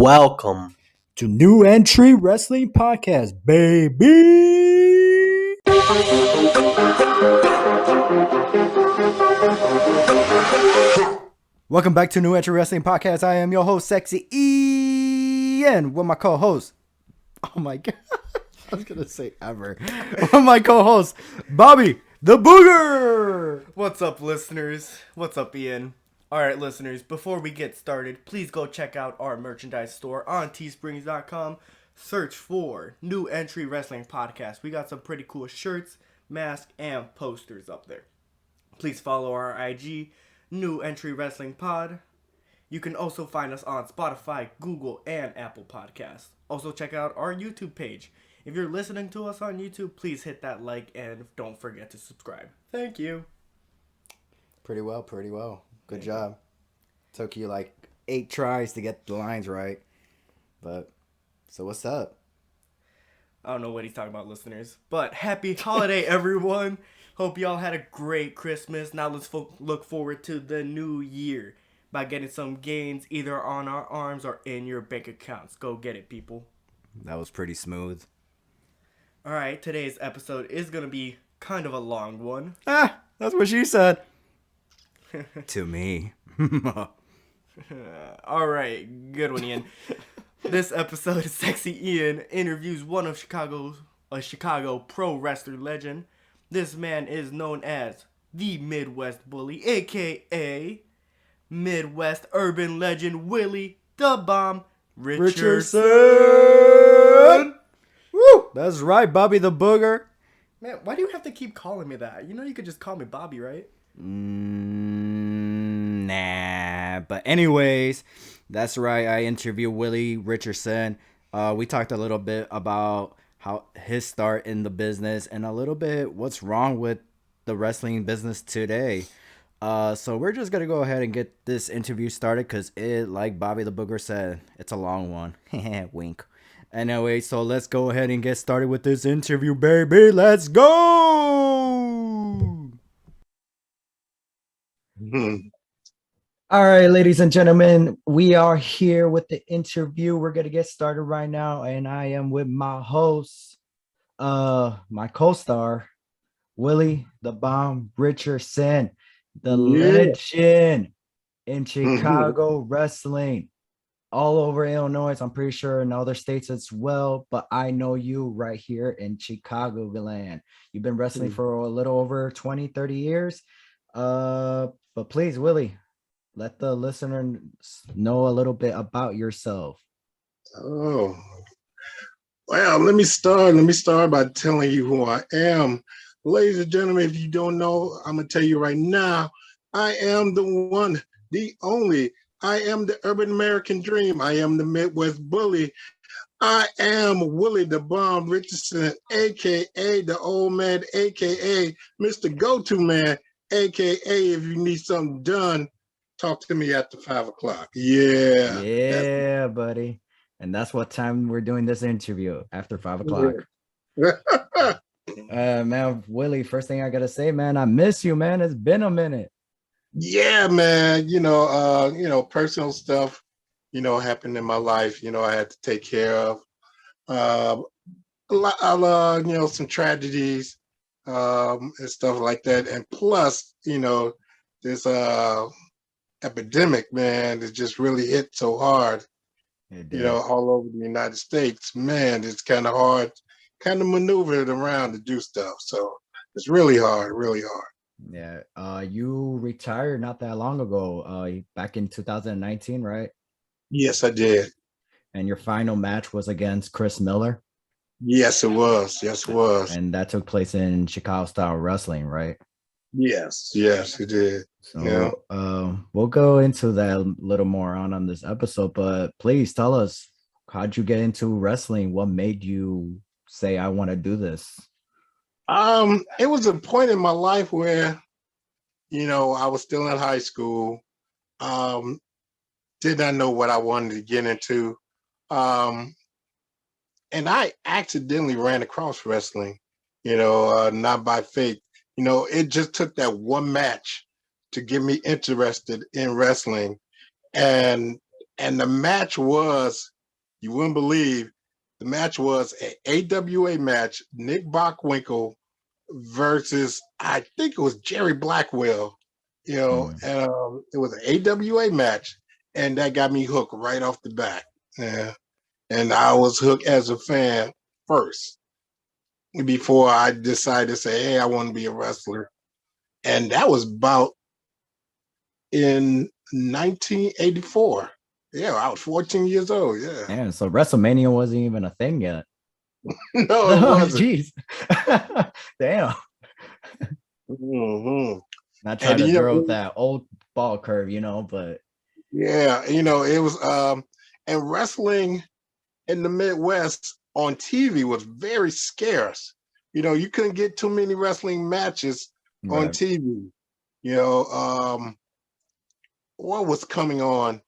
welcome to New Entry Wrestling Podcast, baby. Welcome back to New Entry Wrestling Podcast. I am your host, Sexy Ian, with my co-host. Oh my god, I was gonna say ever. With my co-host, Bobby the Booger. What's up, listeners? What's up, Ian? Alright, listeners, before we get started, please go check out our merchandise store on teesprings.com. Search for New Entry Wrestling Podcast. We got some pretty cool shirts, masks, and posters up there. Please follow our IG, New Entry Wrestling Pod. You can also find us on Spotify, Google, and Apple Podcasts. Also check out our YouTube page. If you're listening to us on YouTube, please hit that like and don't forget to subscribe. Thank you. Pretty well. Good job. Took you like 8 tries to get the lines right. But, so what's up? I don't know what he's talking about, listeners. But happy holiday, everyone. Hope y'all had a great Christmas. Now let's look forward to the new year by getting some gains either on our arms or in your bank accounts. Go get it, people. That was pretty smooth. Alright, today's episode is going to be kind of a long one. That's what she said. To me. Alright, good one, Ian. This episode is Sexy Ian interviews one of a Chicago pro wrestler legend. This man is known as the Midwest Bully, a.k.a. Midwest urban legend Willie the Bomb Richardson. Woo! That's right, Bobby the Booger. Man, why do you have to keep calling me that? You know you could just call me Bobby, right? Nah. But anyways, that's right. I interviewed Willie Richardson. We talked a little bit about how his start in the business and a little bit what's wrong with the wrestling business today. So we're just going to go ahead and get this interview started because like Bobby the Booger said, it's a long one. Wink. Anyway, so let's go ahead and get started with this interview, baby. Let's go! All right, ladies and gentlemen, we are here with the interview. We're going to get started right now, and I am with my host, my co-star, Willie the Bomb Richardson, the legend in Chicago wrestling, all over Illinois. I'm pretty sure in other states as well, but I know you right here in Chicagoland. You've been wrestling for a little over 20, 30 years. But please, Willie, let the listeners know a little bit about yourself. Oh, well, let me start by telling you who I am. Ladies and gentlemen, if you don't know, I'm going to tell you right now, I am the one, the only. I am the urban American dream. I am the Midwest Bully. I am Willie the Bomb Richardson, a.k.a. the old man, a.k.a. Mr. Go-To Man, a.k.a. if you need something done, talk to me after 5 o'clock. Yeah, buddy. And that's what time we're doing this interview, after 5 o'clock. Man, Willie, first thing I got to say, man, I miss you, man. It's been a minute. Yeah, man. Personal stuff, happened in my life, I had to take care of. Some tragedies and stuff like that. And plus, this epidemic, man, that just really hit so hard, all over the United States. Man, it's kind of hard, kind of maneuver it around to do stuff. So it's really hard. Yeah. You retired not that long ago, back in 2019, right? Yes, I did. And your final match was against Chris Miller? Yes, it was. And that took place in Chicago style wrestling, right? Yes, it did. So yeah. We'll go into that a little more on this episode, but please tell us, how'd you get into wrestling? What made you say, I want to do this? It was a point in my life where, I was still in high school. Did not know what I wanted to get into. And I accidentally ran across wrestling, not by fate. It just took that one match to get me interested in wrestling. And the match was You wouldn't believe the match was an AWA match, Nick Bockwinkel versus, I think it was Jerry Blackwell, and it was an AWA match, and that got me hooked right off the bat. Yeah. And I was hooked as a fan first before I decided to say, hey, I want to be a wrestler. And that was about in 1984. Yeah, I was 14 years old. Yeah. Yeah, so WrestleMania wasn't even a thing yet. No, it Oh, wasn't. jeez. Damn. Mm-hmm. Not trying And to throw that old ball curve, but yeah, it was and wrestling in the Midwest on TV was very scarce. You couldn't get too many wrestling matches on right. TV. What was coming on?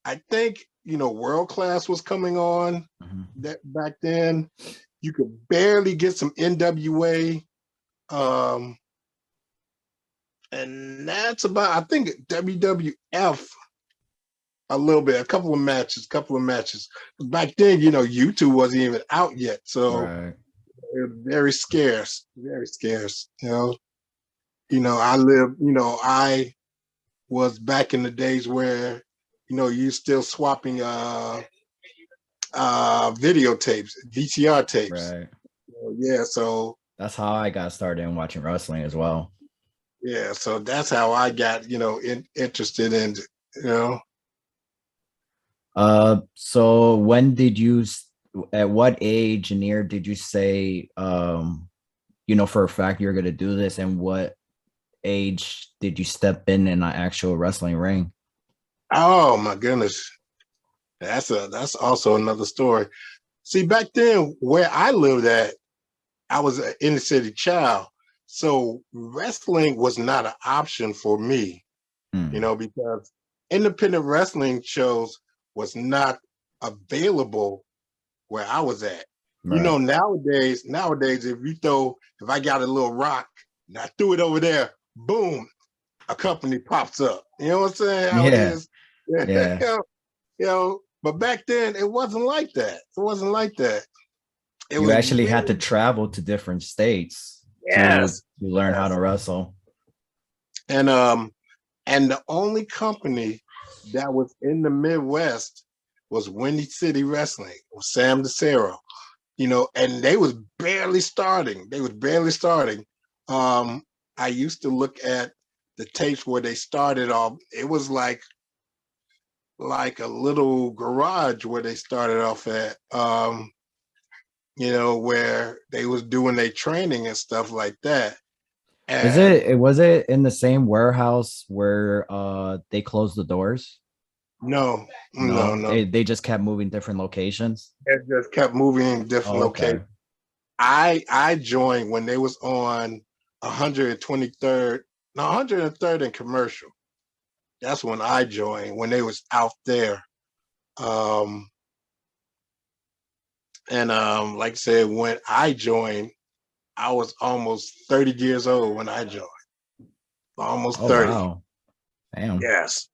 I think World Class was coming on that back then. You could barely get some NWA, and that's about. I think WWF a little bit, a couple of matches. Back then, YouTube wasn't even out yet, so Right. it was very scarce, very scarce. I lived. I was back in the days where you still swapping videotapes, VCR tapes. Right. Yeah, so That's how I got started in watching wrestling as well. yeah, so that's how I got interested in So when did you at what age and year did you say for a fact you're gonna do this, and what age did you step in an actual wrestling ring? Oh my goodness. That's also another story. See, back then where I lived at, I was an inner city child. So wrestling was not an option for me, because independent wrestling shows was not available where I was at. Right. Nowadays, if I got a little rock and I threw it over there, boom, a company pops up. You know what I'm saying? How it is. Yeah. But back then it wasn't like that. It wasn't like that. It You was actually had to really, travel to different states to yes, learn how yes. to wrestle. And the only company that was in the Midwest was Windy City Wrestling, with Sam DeCero, and they was barely starting. I used to look at the tapes where they started off. It was like a little garage where they started off at, where they was doing their training and stuff like that. And Was it in the same warehouse where they closed the doors? no, no, No, no. they just kept moving different locations. It just kept moving in different Oh, okay. locations. I joined when they was on 123rd, no, 103rd and Commercial. That's when I joined, when they was out there. Like I said, when I joined, I was almost 30 years old when I joined. Almost Oh 30. wow. Damn. Yes.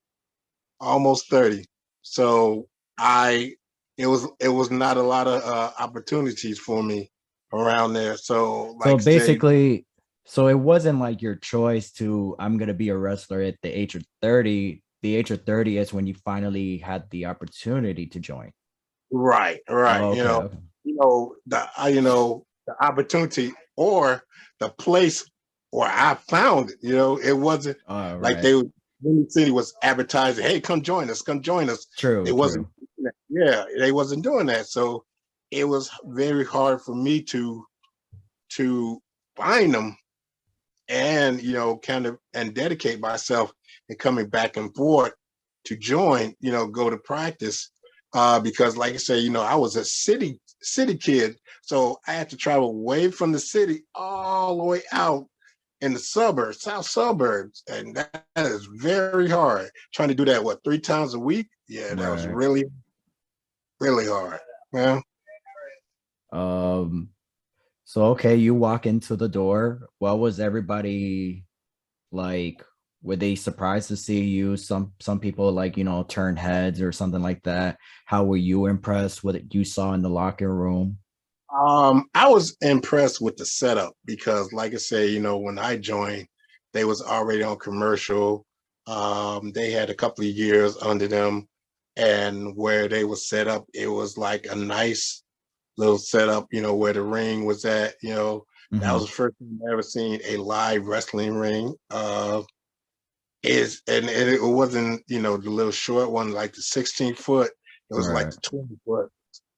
Almost 30. So it was not a lot of opportunities for me around there. So So like say, basically, so it wasn't like your choice to I'm gonna be a wrestler at the age of 30. The age of 30 is when you finally had the opportunity to join. right, Oh, okay, okay. the opportunity or the place where I found it. It wasn't All like right. Windy City was advertising, "Hey, come join us, come join us." True, It wasn't. true. Yeah, they wasn't doing that. So it was very hard for me to find them and kind of and dedicate myself and coming back and forth to join, go to practice, because like I say, I was a city kid, so I had to travel way from the city all the way out in the suburbs, south suburbs, and that is very hard. Trying to do that, what, 3 times a week? Yeah, that was Right. really, really hard. Yeah. Um, so okay, you walk into the door. What was everybody like were they surprised to see you? Some people like, turn heads or something like that. How were you impressed with it you saw in the locker room? I was impressed with the setup because, like I say, when I joined, they was already on commercial. They had a couple of years under them, and where they was set up, it was like a nice little setup. Where the ring was at. That was Mhm. the first time I ever seen a live wrestling ring. And it wasn't the little short one like the 16 foot. It was like Right. the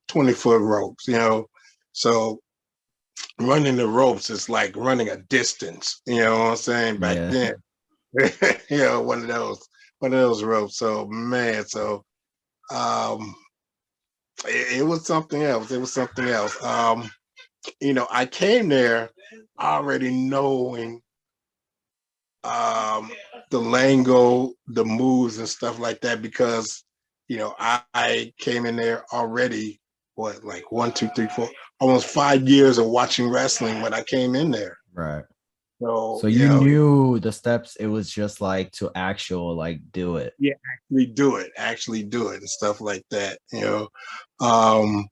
20 foot ropes. So running the ropes is like running a distance. You know what I'm saying? Back Yeah. then, one of those ropes. So man, um, it was something else. It was something else. I came there already knowing um the lingo, the moves and stuff like that because I came in there already what like 1, 2, 3, 4, almost 5 years of watching wrestling when I came in there. Right. So So you knew the steps. It was just like to actual like do it. yeah, actually do it and stuff like that. Um,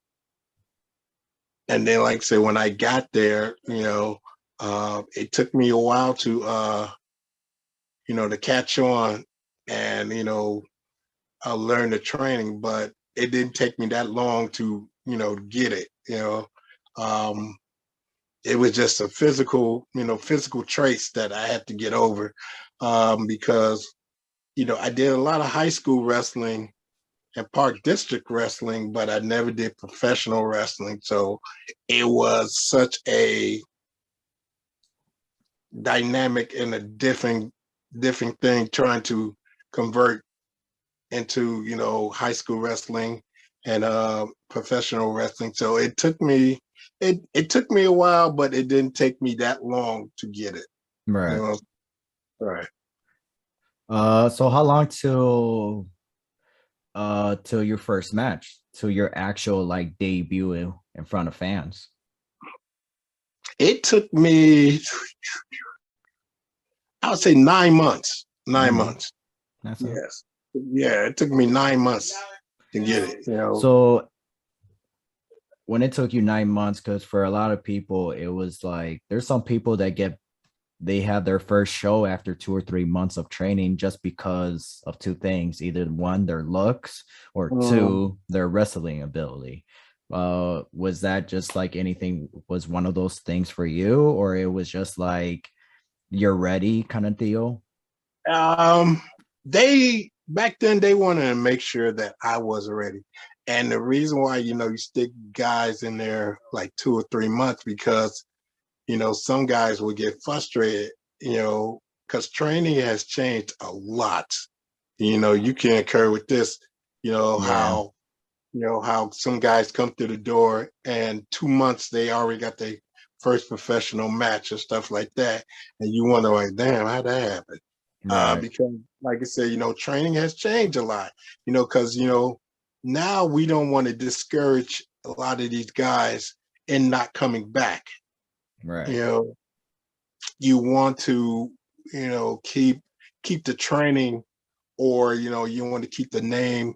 and then like I said, when I got there, it took me a while to catch on and learn the training, but it didn't take me that long to get it. Um, it was just a physical trace that I had to get over because I did a lot of high school wrestling and park district wrestling, but I never did professional wrestling. So it was such a dynamic and a different thing trying to convert into high school wrestling and professional wrestling. So it took me a while, but it didn't take me that long to get it. You Right. know, right. So how long till your first match, till your actual like debut in front of fans? It took me, I would say 9 months. 9 months. That's it. Yes. Yeah, it took me 9 months to get it. So when it took you 9 months, because for a lot of people, it was like there's some people that they have their first show after 2 or 3 months of training just because of two things: either one, their looks, or Um, two, their wrestling ability. Was that just like anything? Was one of those things for you, or it was just like you're ready kind of deal? Um, they back then they wanted to make sure that I was ready. And the reason why, you stick guys in there like 2 or 3 months because, some guys will get frustrated, because training has changed a lot. You can occur with this, you know, Yeah, how, how some guys come through the door and 2 months they already got their first professional match or stuff like that. And you wonder like, damn, how'd that happen? right, Because like I said, training has changed a lot, because, now we don't want to discourage a lot of these guys in not coming back. You right, know, you want to, keep the training or, you want to keep the name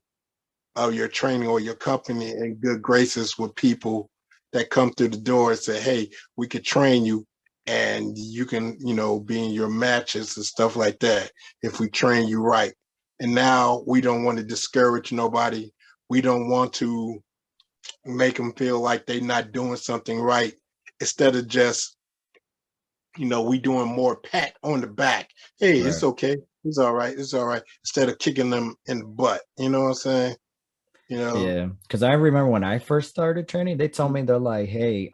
of your training or your company in good graces with people that come through the door and say, hey, we could train you and you can, be in your matches and stuff like that if we train you right. And now we don't want to discourage nobody. We don't want to make them feel like they're not doing something right. Instead of just, we doing more pat on the back. Hey, it's right. okay. It's all right. It's all right. Instead of kicking them in the butt. You know what I'm saying? You know, Yeah, because I remember when I first started training, they told me they're like, "Hey,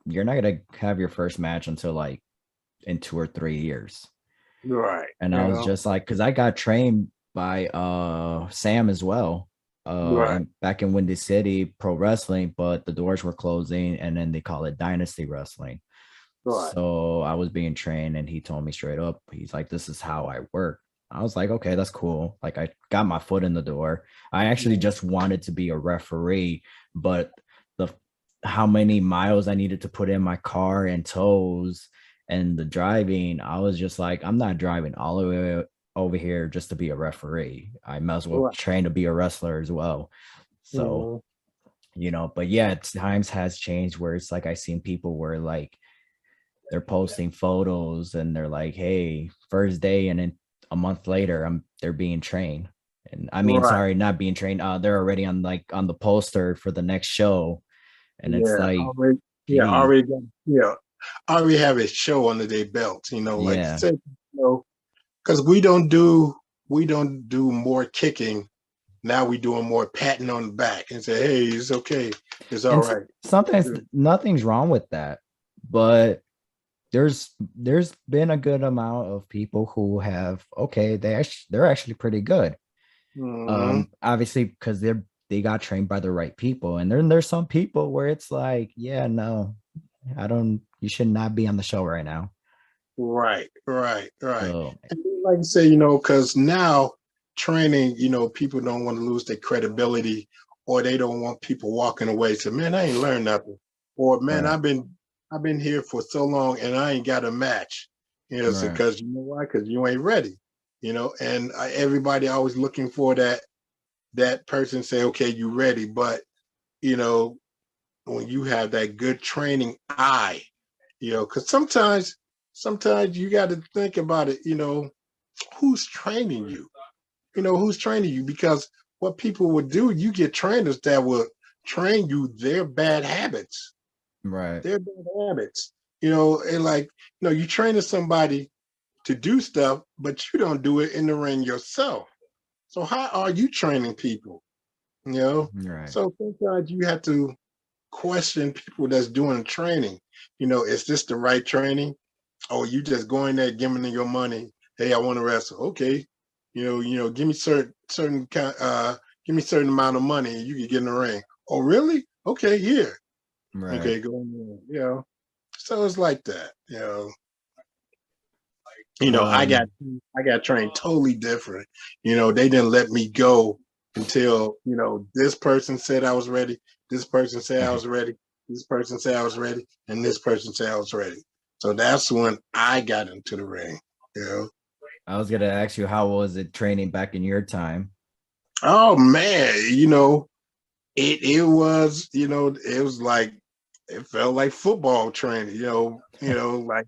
you're not gonna have your first match until like in 2 or 3 years." right. And I was just like, because I got trained by Sam as well, Right. and back in Windy City Pro Wrestling, but the doors were closing, and then they call it Dynasty Wrestling. Right. So I was being trained, and he told me straight up, he's like, "This is how I work." I was like, "Okay, that's cool." Like I got my foot in the door. I actually Yeah. just wanted to be a referee, but the how many miles I needed to put in my car and tows And the driving, I was just like, I'm not driving all the way over here just to be a referee. I might as well Right. train to be a wrestler as well. So, Mhm. but yeah, times has changed where it's like I seen people where like they're posting photos and they're like, hey, first day, and then a month later, they're being trained. And I mean, Right. sorry, not being trained. They're already on the poster for the next show. And it's Yeah. like, Already. Yeah. geez, Already. Yeah. Already have a show under their belt. Like yeah. said, because we don't do more kicking. Now we doing more patting on the back and say, hey, it's okay, it's all And right. sometimes nothing's wrong with that, but there's been a good amount of people who have okay, they're actually pretty good. Mhm. Obviously because they got trained by the right people, and then there's some people where it's like, yeah, no, I don't, you should not be on the show right now. Right. So And like you say, because now training, people don't want to lose their credibility, or they don't want people walking away. So, man, I ain't learned nothing, or man, right, I've been here for so long and I ain't got a match. So right, because you know why? Because you ain't ready. And everybody always looking for that person say, okay, you ready, but you know when you have that good training eye, because sometimes you got to think about it, who's training you, who's training you, because what people would do, you get trainers that will train you right, their bad habits, and like, you training somebody to do stuff, but you don't do it in the ring yourself. So how are you training people? you know right. so sometimes you have to question people that's doing the training. Is this the right training? Or you just going there giving them your money? Hey, I want to wrestle. Okay, give me give me certain amount of money and you can get in the ring. Oh, really? Okay, here. Right. Okay, go in there. So it's like that. Um, I got trained totally different. They didn't let me go until this person said I was ready. This person said I was ready. This person said I was ready, and this person said I was ready. So that's when I got into the ring. You know. I was gonna ask you, how was it training back in your time? Oh man, it was like it felt like football training. Like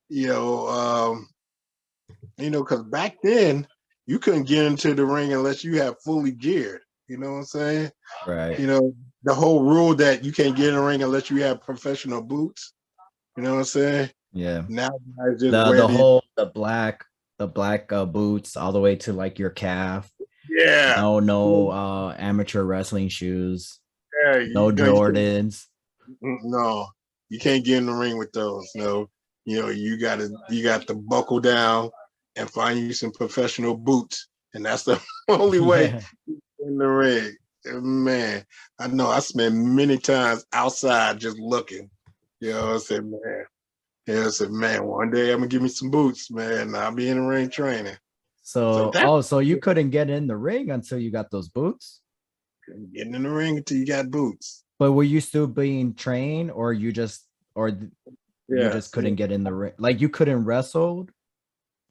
you know um because back then you couldn't get into the ring unless you have fully geared. You know what I'm saying? Right. The whole rule that you can't get in the ring unless you have professional boots. You know what I'm saying? Yeah. Now guys just The wear the these. whole the black boots all the way to like your calf. Yeah, No amateur wrestling shoes. yeah. No You can't, Jordans. no, you can't get in the ring with those. No, you got to buckle down and find you some professional boots, and that's the only way Yeah. in the ring. Man, I know I spent many times outside just looking. I said, man. I said, man, one day I'm gonna give me some boots, man. I'll be in the ring training. So So that's oh, so you couldn't get in the ring until you got those boots? getting in the ring until you got boots. But were you still being trained, or you just Yes. couldn't get in the ring? Like you couldn't wrestle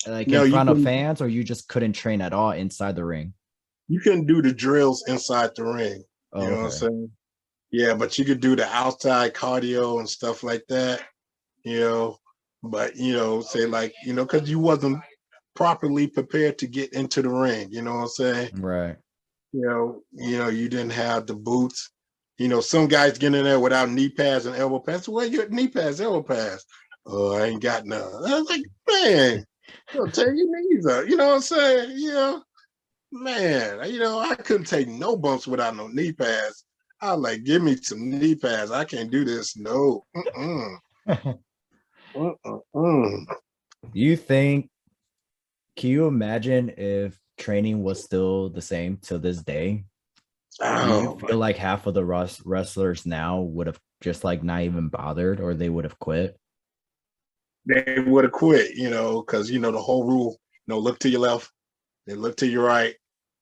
like in No, front of fans, or you just couldn't train at all inside the ring? you couldn't do the drills inside the ring. You Oh, know what I'm okay. saying? Yeah, but you could do the outside cardio and stuff like that. You know, but say like because you wasn't properly prepared to get into the ring. You know what I'm saying? Right. You didn't have the boots. Some guys get in there without knee pads and elbow pads. Well, your knee pads, elbow pads. Oh, I ain't got none. I was like, man, tear your knees up. You know what I'm saying? Man, I couldn't take no bumps without no knee pads. I was like, give me some knee pads. I can't do this. No. Mm-mm. You think, can you imagine if training was still the same to this day? Do you Oh, feel like half of the wrestlers now would have just like not even bothered, or they would have quit? they would have quit, because the whole rule, look to your left, then look to your right,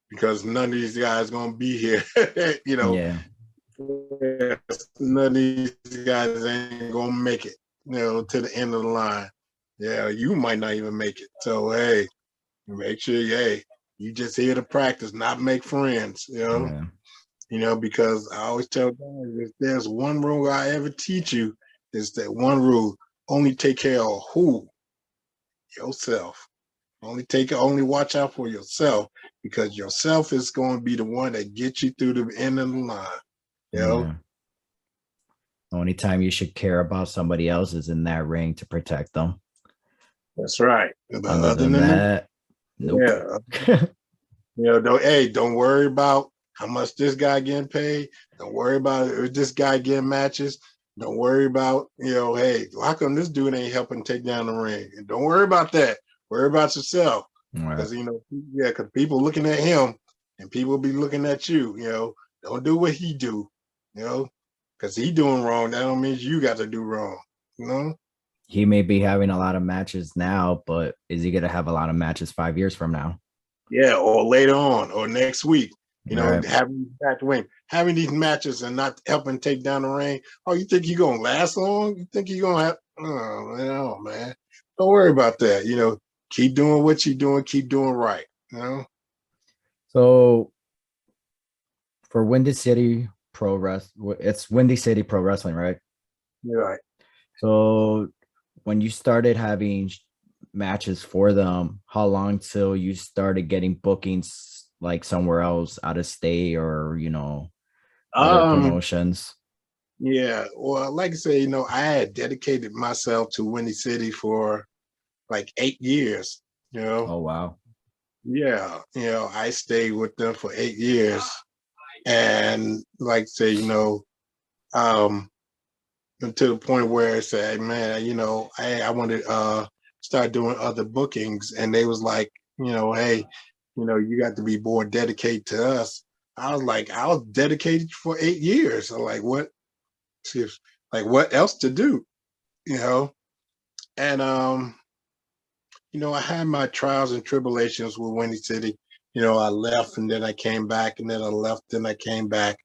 because none of these guys gonna be here. Yeah. None of these guys ain't gonna make it. to the end of the line. Yeah, you might not even make it. So hey, make sure you just here to practice, not make friends. Because I always tell guys, if there's one rule I ever teach you, is that one rule: only take care of who? Yourself. Only watch out for yourself, because yourself is going to be the one that gets you through the end of the line. Yeah. The only time you should care about somebody else is in that ring to protect them. That's right. But other than that, nope. Don't worry about how much this guy getting paid. Don't worry about if this guy getting matches. Don't worry about, hey, how come this dude ain't helping take down the ring? And don't worry about that. Worry about yourself. Because, because people looking at him and people be looking at you, don't do what he do, because he doing wrong. That don't mean you got to do wrong, He may be having a lot of matches now, but is he going to have a lot of matches 5 years from now? Yeah, or later on, or next week. Right. having these matches and not helping take down the ring. Oh, you think you're gonna last long? You think you're gonna have? Oh man, don't worry about that. Keep doing what you're doing. Keep doing right. So for Windy City Pro Wrestling, it's Windy City Pro Wrestling, right? You're right. So when you started having matches for them, how long till you started getting bookings like somewhere else out of state or other promotions? Yeah, well, like I say, I had dedicated myself to Windy City for like 8 years. Oh wow. Yeah, I stayed with them for 8 years, and like I say, to the point where I said, man, I wanted to start doing other bookings, and they was like, hey, you got to be more dedicated to us. I was like, I was dedicated for 8 years. I'm like, what? Like, what else to do? And I had my trials and tribulations with Windy City. I left and then I came back, and then I left and I came back.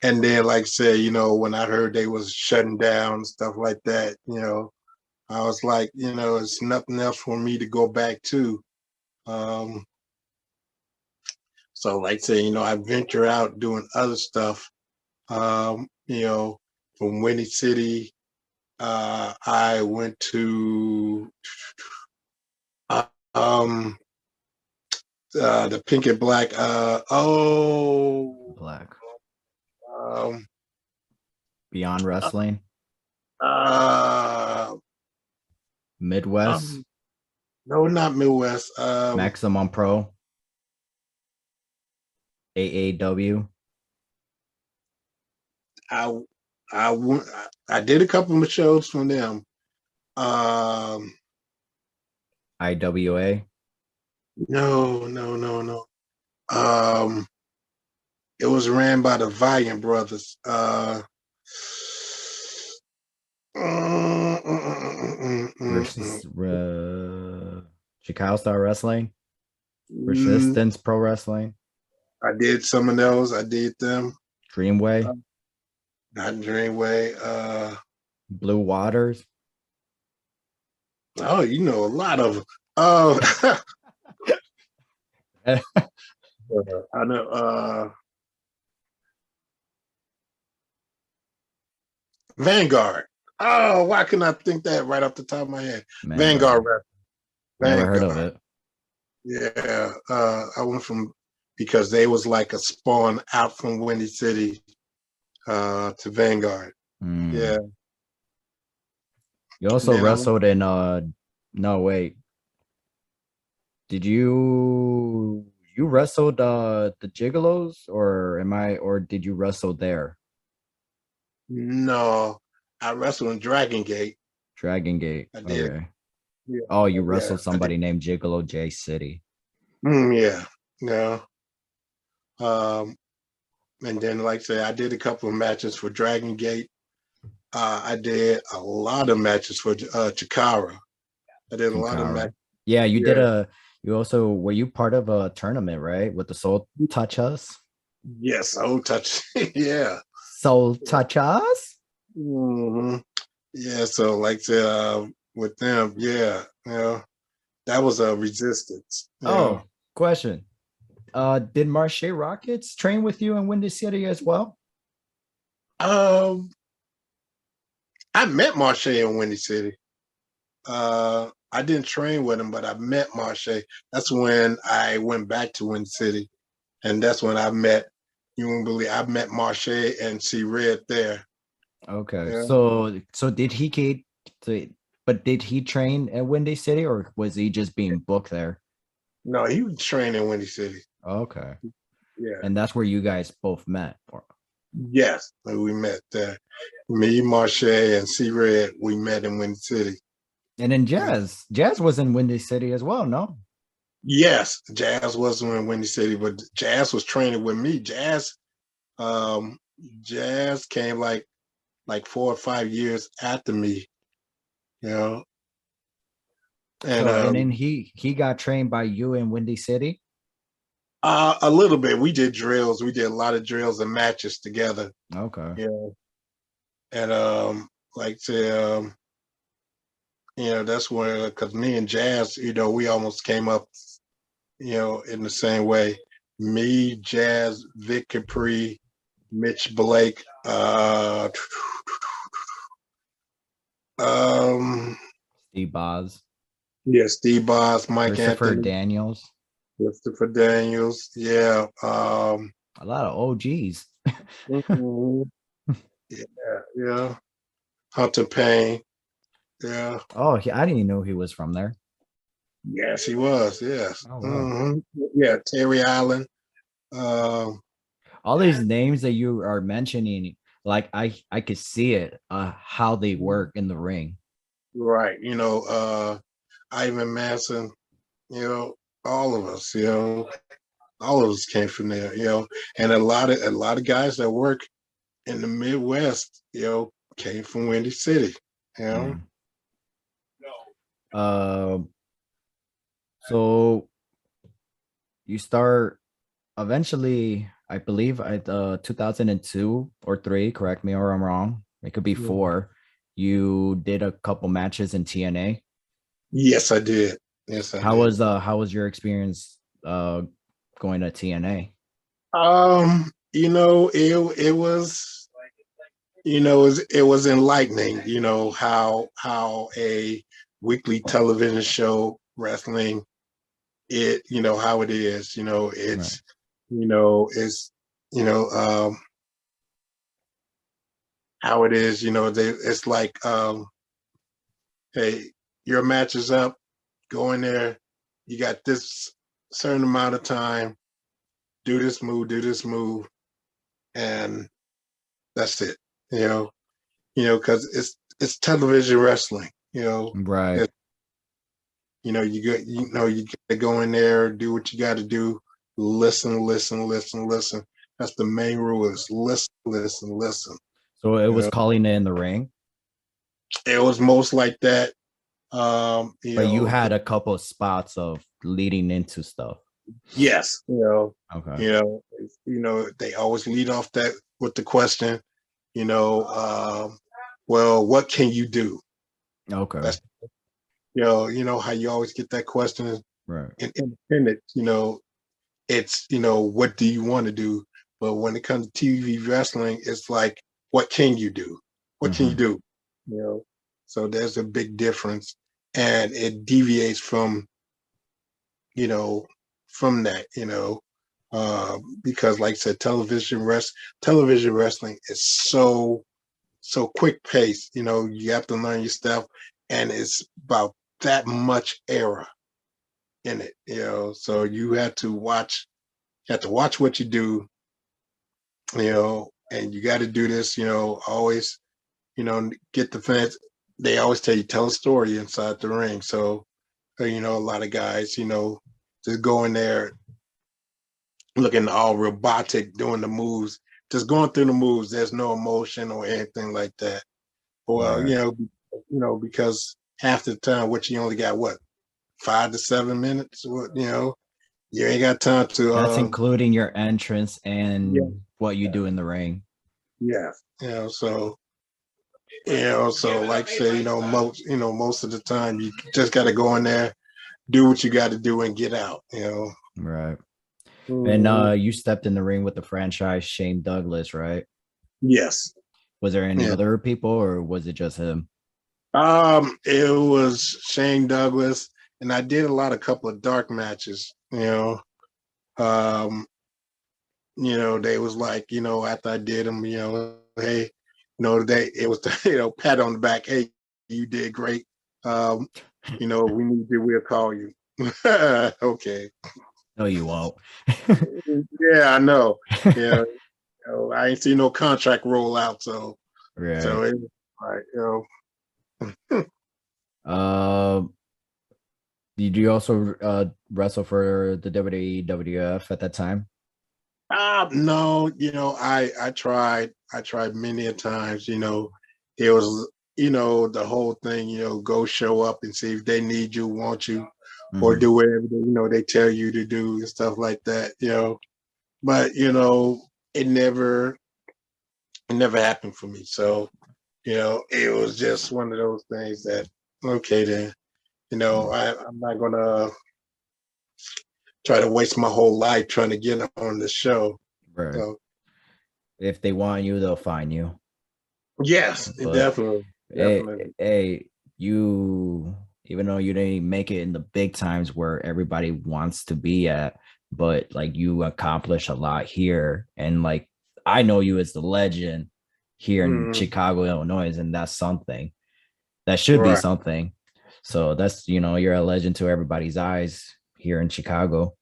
And then, like I said, when I heard they was shutting down, stuff like that, I was like, it's nothing else for me to go back to. So, like I say, I venture out doing other stuff. From Windy City, I went to the Pink and Black. Black. Um, Beyond Wrestling. uh, Midwest. no, not Midwest. Maximum Pro. AAW. I did a couple of shows from them. IWA. No. It was ran by the Valiant Brothers. Versus Chicago Star Wrestling. Resistance Pro Wrestling. I did some of those. I did them. Dreamway. Not Dreamway. Blue Waters. Oh, a lot of them. Oh, I know. Vanguard. Oh, why couldn't I think that right off the top of my head? Vanguard Wrestling. Never heard of it. Yeah, I went because they was like a spawn out from Windy City to Vanguard. Yeah. You also wrestled in no wait. Did you wrestled the Gigolos or did you wrestle there? No, I wrestled in Dragon Gate. Dragon Gate. I did. Okay. Yeah. Oh, you wrestled somebody named Gigolo J City. Yeah. And then, like I say, I did a couple of matches for Dragon Gate. I did a lot of matches for Chikara. I did a lot of matches. Yeah, you did were you part of a tournament, right? With the Soul Touch Us? Yes, Soul Touch. Yeah. Soul Touch Us? Mm-hmm. Yeah, so like with them, yeah, that was a resistance. Oh, question. Did Marche Rockets train with you in Windy City as well? Um, I met Marche in Windy City. I didn't train with him, but I met Marche. That's when I went back to Windy City, and that's when I met. You won't believe I met Marche and C Red there. Okay. Yeah. So did he but did he train at Windy City or was he just being booked there? No, he was training in Windy City. Okay. Yeah. And that's where you guys both met. Yes, we met there. Me, Marche, and C Red, we met in Windy City. And then Jazz was in Windy City as well, no? Yes, Jazz wasn't in Windy City, but Jazz was training with me. Um, Jazz came like 4 or 5 years after me, you know. And So and then he got trained by you in Windy City. a little bit. We did drills. We did a lot of drills and matches together. Okay. Yeah. And like say that's where because me and Jazz, we almost came up, in the same way. Me, Jazz, Vic Capri, Mitch Blake, um, Steve Boz, yeah, Steve Boss, Mike Christopher Anthony, Daniels, Christopher Daniels, yeah, a lot of OGs. mhm, yeah, Hunter Payne, yeah, Oh, I didn't even know he was from there. yes, he was, yes, Oh wow. yeah, Terry Allen, um, All these names that you are mentioning, like I could see it, how they work in the ring. right, Ivan Manson, you know, all of us, all of us came from there, and a lot of guys that work in the Midwest, came from Windy City, you know. Mm. Uh, so you start eventually, I believe at 2002 or three, correct me or I'm wrong. It could be four. You did a couple matches in TNA. Yes, I did. Yes, I did. How was your experience going to TNA? It was enlightening, how a weekly television show wrestling how it is, Right. it's you know how it is, it's like hey, your match is up, go in there, you got this certain amount of time, do this move, and that's it. Because it's television wrestling. Right. You got to go in there, do what you got to do, listen, listen, listen, listen. That's the main rule: is listen, listen, listen. So it You was know, calling it in the ring, it was most like that. but you had a couple of spots of leading into stuff. Yes, Okay. They always lead off that with the question, well, what can you do? Okay. That's how you always get that question Right. in independent, it's what do you want to do? But when it comes to TV wrestling, it's like, what can you do? What can you Mm-hmm. do? So there's a big difference, and it deviates from you know from that, because like I said, television wrestling is so quick paced. You have to learn your stuff, and it's about that much error in it. So you have to watch. You have to watch what you do. And you got to do this. Always. Get the fans. They always tell a story inside the ring. So a lot of guys, just go in there looking all robotic, doing the moves, just going through the moves. There's no emotion or anything like that. Well, Right. because half the time, what you only got, what, 5 to 7 minutes? You ain't got time to. That's including your entrance Yeah, and what you do in the ring. yeah. So So like I say, most of the time you just got to go in there, do what you got to do, and get out. Right. And Mhm. you stepped in the ring with the franchise Shane Douglas, right? Yes. Was there any Yeah. other people, or was it just him? It was Shane Douglas, and I did a couple of dark matches. Um, they was like, after I did them, hey, it was the, pat on the back. Hey, you did great. We need you. We'll call you. Okay. No, you won't. Yeah, I know. Yeah, I ain't seen no contract roll out, so Right. it was like. Um, did you also wrestle for the WWF at that time? No, I tried many a times. It was the whole thing. Go show up and see if they need you, want you, or Mhm. do whatever they tell you to do and stuff like that. But it never happened for me. So it was just one of those things that okay then. I'm not gonna try to waste my whole life trying to get on the show. Right. So If they want you, they'll find you. yes, But definitely. hey, you, even though you didn't make it in the big times where everybody wants to be at, but like you accomplished a lot here, and like I know you as the legend here in Mhm. Chicago, Illinois, and that's something. That should be Right. something. So that's, you're a legend to everybody's eyes here in Chicago.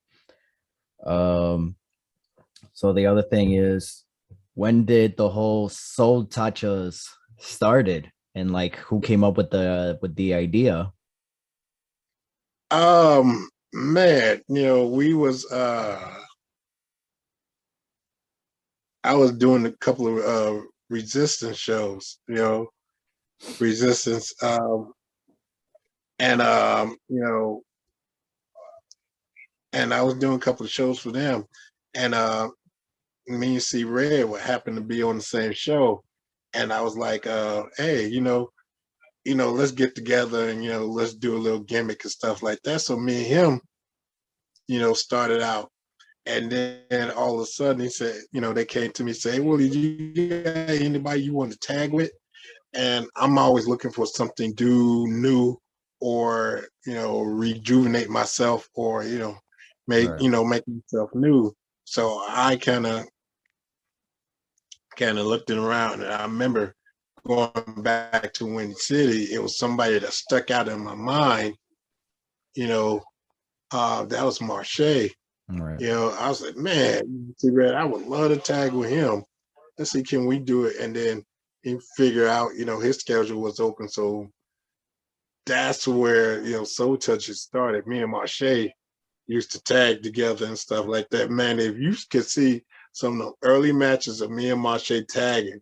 Um, so the other thing is, when did the whole soul touches started, and like who came up with the idea? Man, we was I was doing a couple of resistance shows, resistance and and I was doing a couple of shows for them. And me and C Red what happened to be on the same show. And I was like, hey, let's get together and let's do a little gimmick and stuff like that. So me and him, started out. And then all of a sudden he said, they came to me and say, Willie, do you got anybody you want to tag with? And I'm always looking for something new or, rejuvenate myself or, Right. make myself new. So I kind of looked around and I remember going back to Windy City. It was somebody that stuck out in my mind, you know, that was Marche. All right. I was like, man, Red, I would love to tag with him. Let's see, can we do it? And then he figure out, his schedule was open. So that's where, Soul Touches started. Me and Marche used to tag together and stuff like that. Man, if you could see some of the early matches of me and Marche tagging,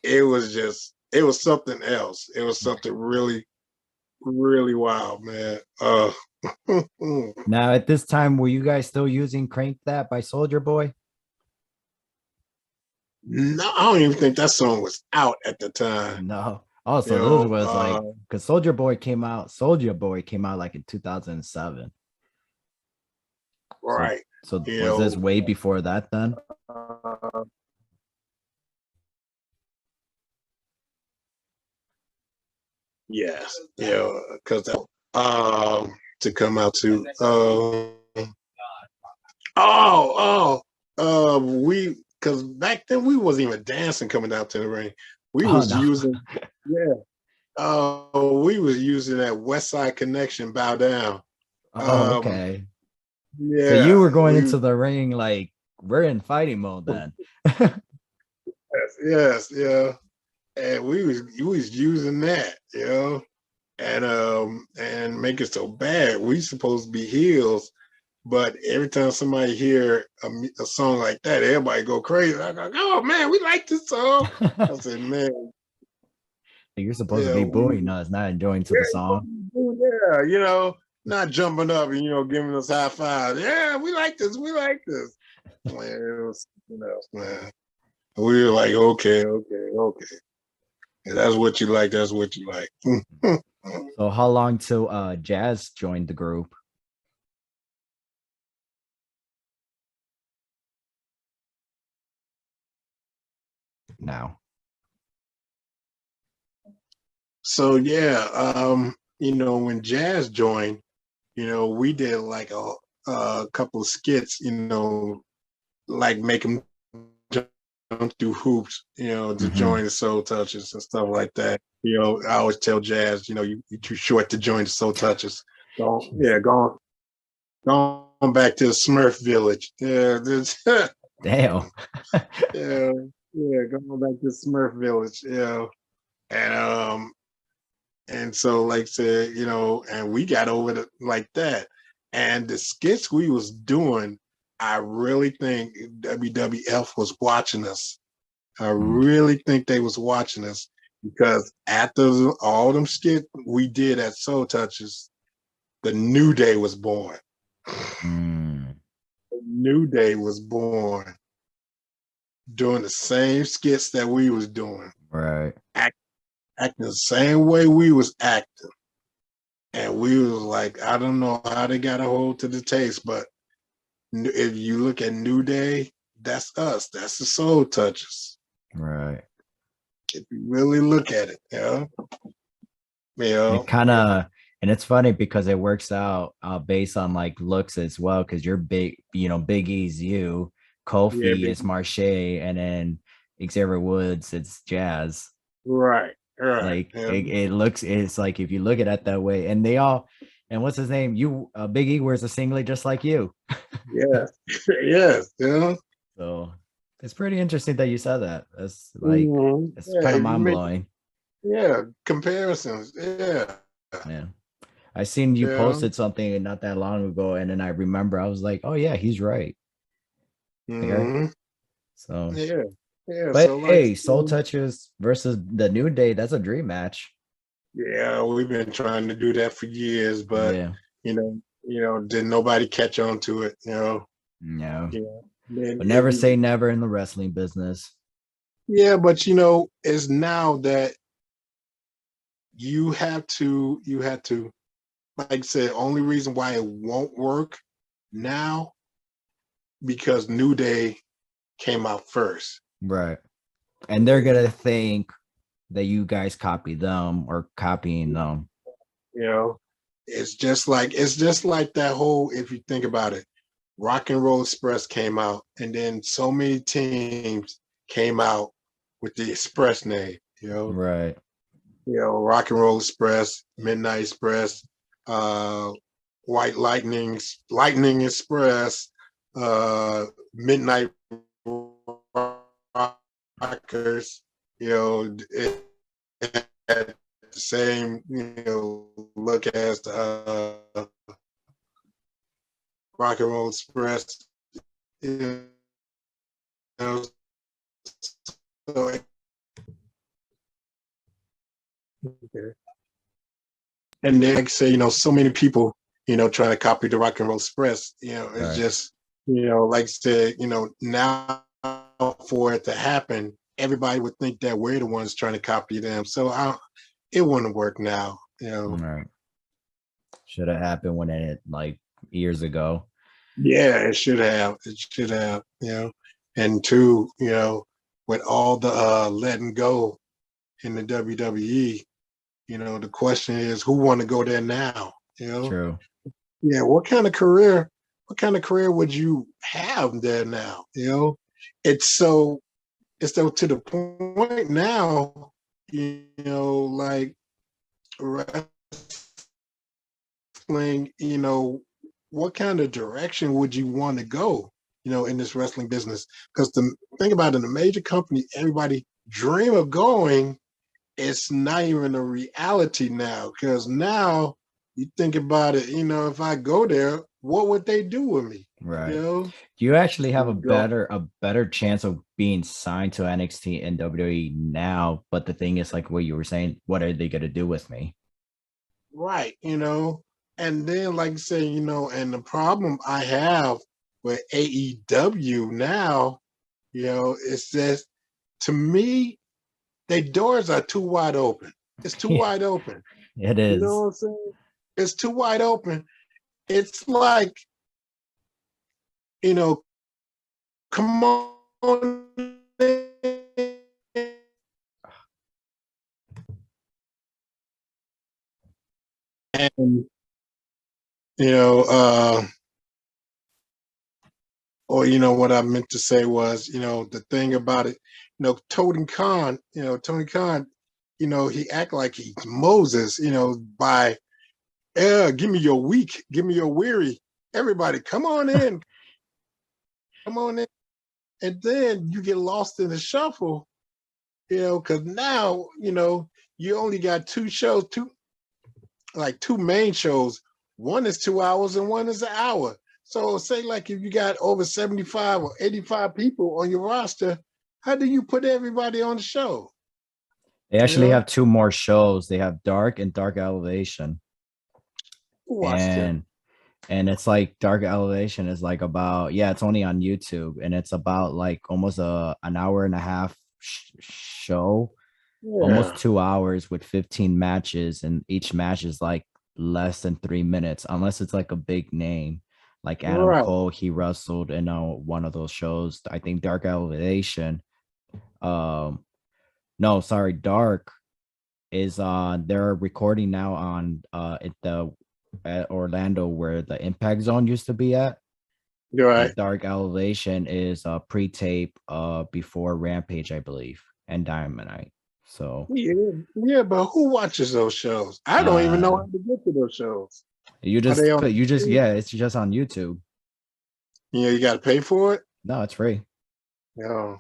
it was something else. It was something really, really wild, man. Now, at this time, were you guys still using "Crank That" by Soldier Boy? No, I don't even think that song was out at the time. No. Also, You this know, was like, because Soldier Boy came out like in 2007. So, right. so You was this know, way before that then? uh, yes, because to come out to we because back then we wasn't even dancing coming out to the ring. We Oh was no. using we was using that West Side Connection bow down. Oh, Um, okay. So you yeah, were going we into the ring like we're in fighting mode then. yes, yeah. And we was using that, and make it so bad. We supposed to be heels, but every time somebody hear a song like that, everybody go crazy. I go, oh man, we like this song. I said, man, You're supposed to yeah, be booing us, not enjoying to the song. yeah, not jumping up and giving us high fives. Yeah, we like this. We like this. Man, it was something else, man. We were like, okay, okay, okay. That's what you like. That's what you like. So how long till Jazz joined the group? Now. So yeah, when Jazz joined, we did like a couple of skits, like make them jump through hoops, to join the Soul Touchers and stuff like that. I always tell Jazz, you're too short to join the Soul Touchers. Go on back to the Smurf Village. Yeah, Damn. yeah, going back to the Smurf Village. Yeah, and and so like I said, and we got over it like that. And the skits we was doing, I really think WWF was watching us. I really think they was watching us because after all them skits we did at Soul Touchers, the New Day was born. The New Day was born doing the same skits that we was doing. Right. Acting the same way we was acting. And we was like, I don't know how they got a hold to the taste, but if you look at New Day, that's us. That's the Soul Touchers. Right. If you really look at it, It kind of, and it's funny because it works out based on like looks as well. Because you're big, Big E's you, Kofi is Marche, and then Xavier Woods, it's Jazz. Right. Like it looks, it's like if you look at it that way, and they all, and what's his name? You, Big E wears a singlet just like you. Yes. Yes. So it's pretty interesting that you said that. That's like, it's kind of mind blowing. Yeah, comparisons. Yeah. Yeah. I seen you posted something not that long ago, and then I remember I was like, oh yeah, he's right. Mm-hmm. So yeah. But so hey, Soul Touchers versus the New Day, that's a dream match. Yeah, we've been trying to do that for years, but yeah, didn't nobody catch on to it, no. Then But never say never in the wrestling business. Yeah, but it's now that you have to, like I said, only reason why it won't work now because New Day came out first. Right. And they're gonna think that you guys copy them or copying them. It's just like that whole, if you think about it, Rock and Roll Express came out, and then so many teams came out with the Express name, Right. Rock and Roll Express, Midnight Express, White Lightning Express, Midnight Rockers, it had the same, look as the Rock and Roll Express, so and then, like I say, so many people, trying to copy the Rock and Roll Express, it's right. Just, like I said, now for it to happen, everybody would think that we're the ones trying to copy them. So it wouldn't work now, Right. Should have happened when it like years ago. Yeah, it should have. And two, with all the letting go in the WWE, the question is who want to go there now? True. Yeah, what kind of career would you have there now? It's so to the point now, like wrestling, what kind of direction would you want to go, in this wrestling business? Because the thing about it, in a major company, everybody dream of going, it's not even a reality now. Because now you think about it, if I go there, what would they do with me? Right. Do you actually have a better chance of being signed to NXT and WWE now? But the thing is, like what you were saying, what are they gonna do with me? Right, and then like I say, and the problem I have with AEW now, is that to me, their doors are too wide open. It's too wide open. It You is. know what I'm saying? It's too wide open. It's like, come on in. And or what I meant to say was, the thing about it, Tony Khan, he act like he's Moses, by give me your weak, give me your weary. Everybody, come on in. Come on in. And then you get lost in the shuffle, because now, you only got two shows, two main shows. One is 2 hours and one is an hour. So say like if you got over 75 or 85 people on your roster, how do you put everybody on the show? They actually have two more shows. They have Dark and Dark Elevation. And it's like Dark Elevation is like about, it's only on YouTube, and it's about like almost an hour and a half show, almost 2 hours with 15 matches, and each match is like less than 3 minutes, unless it's like a big name like Adam Cole. He wrestled in one of those shows. I think Dark Elevation. No, sorry, Dark is they're recording now on at Orlando, where the Impact Zone used to be at. Right. Dark Elevation is a pre-tape before Rampage, I believe, and Dynamite. So but who watches those shows? I don't even know how to get to those shows. It's just on YouTube. You got to pay for it. No, it's free. No.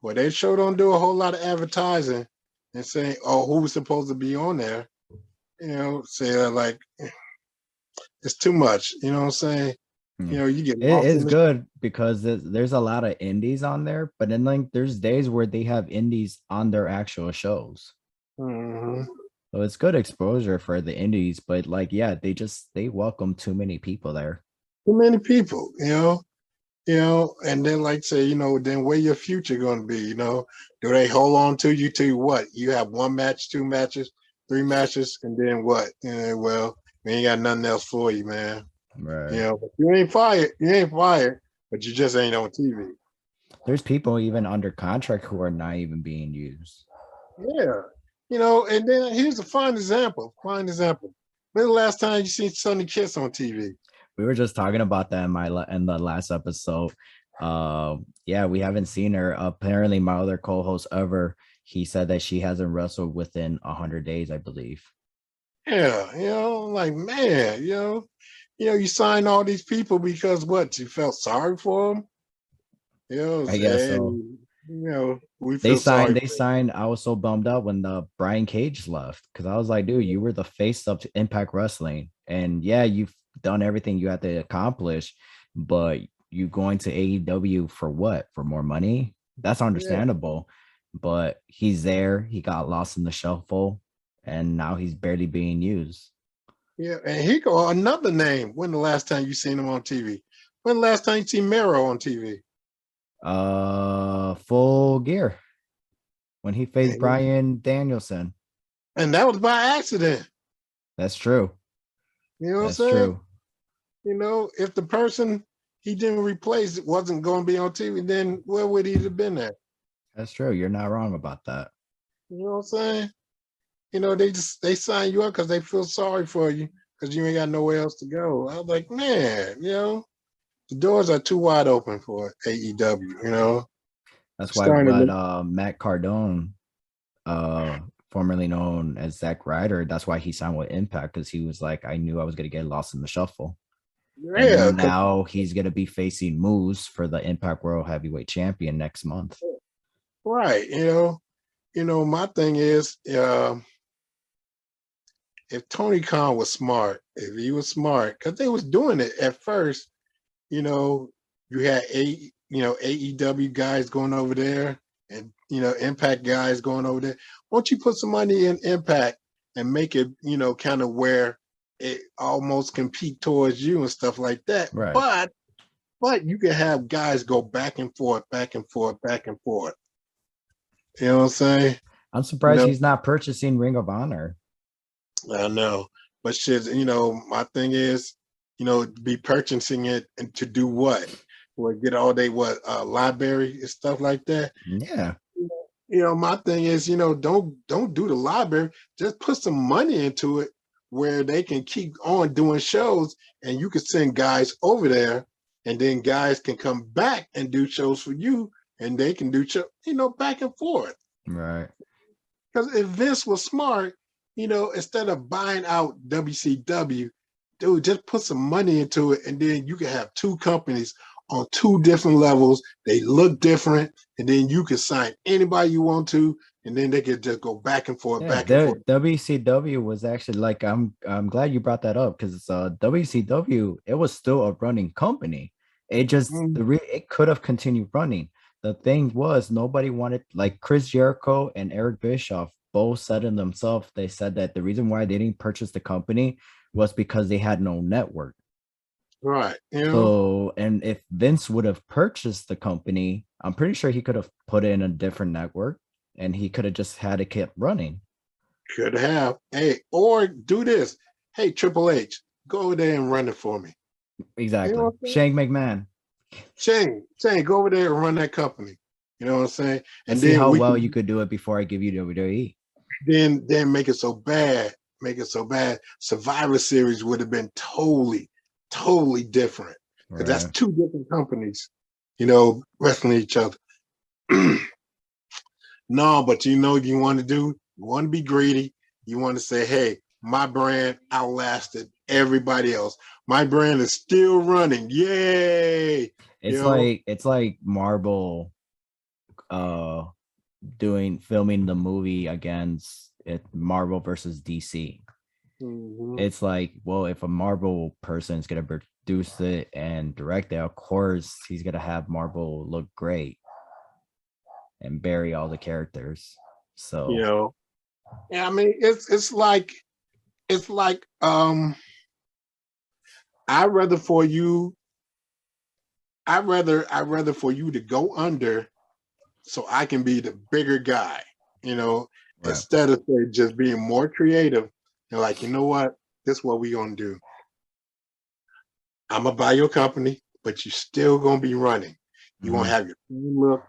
Well, they sure don't do a whole lot of advertising and saying, "Oh, who's supposed to be on there?" Say like it's too much. You know what I'm saying? You get lost. It's good because there's a lot of indies on there, but then like there's days where they have indies on their actual shows. Mm-hmm. So it's good exposure for the indies, but like they welcome too many people there. Too many people, and then like say, then where your future gonna be? Do they hold on to you till what? You have one match, two matches, three matches, and then what? Well, we ain't got nothing else for you, man. Right. But you ain't fired. You ain't fired, but you just ain't on TV. There's people even under contract who are not even being used. Yeah. And then here's a fine example. When the last time you seen Sonny Kiss on TV? We were just talking about that in the last episode. We haven't seen her. Apparently, my other co-host ever, he said that she hasn't wrestled within 100 days, I believe. Yeah, like man, you signed all these people because what? You felt sorry for them? I guess so. They signed. I was so bummed out when the Brian Cage left, because I was like, dude, you were the face of Impact Wrestling, and you've done everything you had to accomplish, but you going to AEW for what? For more money? That's understandable. But he's there. He got lost in the shuffle, and now he's barely being used. Yeah, and he go another name. When the last time you seen him on TV? When the last time you seen Mero on TV? Full Gear, when he faced Bryan Danielson, and that was by accident. That's true. You know what I'm saying? True. If the person he didn't replace wasn't going to be on TV, then where would he have been at? That's true. You're not wrong about that. You know what I'm saying? They sign you up because they feel sorry for you because you ain't got nowhere else to go. I was like, man, the doors are too wide open for AEW, That's why Matt Cardone, formerly known as Zack Ryder, that's why he signed with Impact, because he was like, I knew I was going to get lost in the shuffle. Yeah. And now he's going to be facing Moose for the Impact World Heavyweight Champion next month. Right. My thing is, if Tony Khan was smart, because they was doing it at first, you had AEW guys going over there and, Impact guys going over there. Why don't you put some money in Impact and make it, kind of where it almost compete towards you and stuff like that. Right. But you can have guys go back and forth, back and forth, back and forth. You know what I'm saying? I'm surprised know, he's not purchasing Ring of Honor. I know, but shit, my thing is, be purchasing it and to do what? Well, get all they library and stuff like that. Yeah. My thing is, don't do the library. Just put some money into it where they can keep on doing shows, and you can send guys over there, and then guys can come back and do shows for you, and they can do back and forth. Right. Because if Vince was smart, instead of buying out WCW, dude, just put some money into it, and then you can have two companies on two different levels. They look different, and then you can sign anybody you want to, and then they could just go back and forth, Yeah, back and forth. WCW was actually like I'm glad you brought that up because WCW, it was still a running company. It just it could have continued running. The thing was nobody wanted, like Chris Jericho and Eric Bischoff both said in themselves, they said that the reason why they didn't purchase the company was because they had no network. Right. So, and if Vince would have purchased the company, I'm pretty sure he could have put it in a different network and he could have just had it kept running. Could have. Hey, or do this. Hey, Triple H, go over there and run it for me. Exactly. Shane McMahon. Shane, go over there and run that company. You know what I'm saying? And see how well you could do it before I give you WWE. Then make it so bad. Make it so bad. Survivor Series would have been totally different. Because that's two different companies, wrestling each other. No, but you want to be greedy. You want to say, hey, my brand outlasted everybody else. My brand is still running. Yay. It's like Marvel filming the movie against Marvel versus DC. Mm-hmm. It's like, well, if a Marvel person is gonna produce it and direct it, of course he's gonna have Marvel look great and bury all the characters. So yeah, I mean it's like I'd rather for you to go under so I can be the bigger guy, instead of just being more creative. You're like, you know what? This is what we gonna do. I'm gonna buy your company, but you're still gonna be running. You won't have your same look,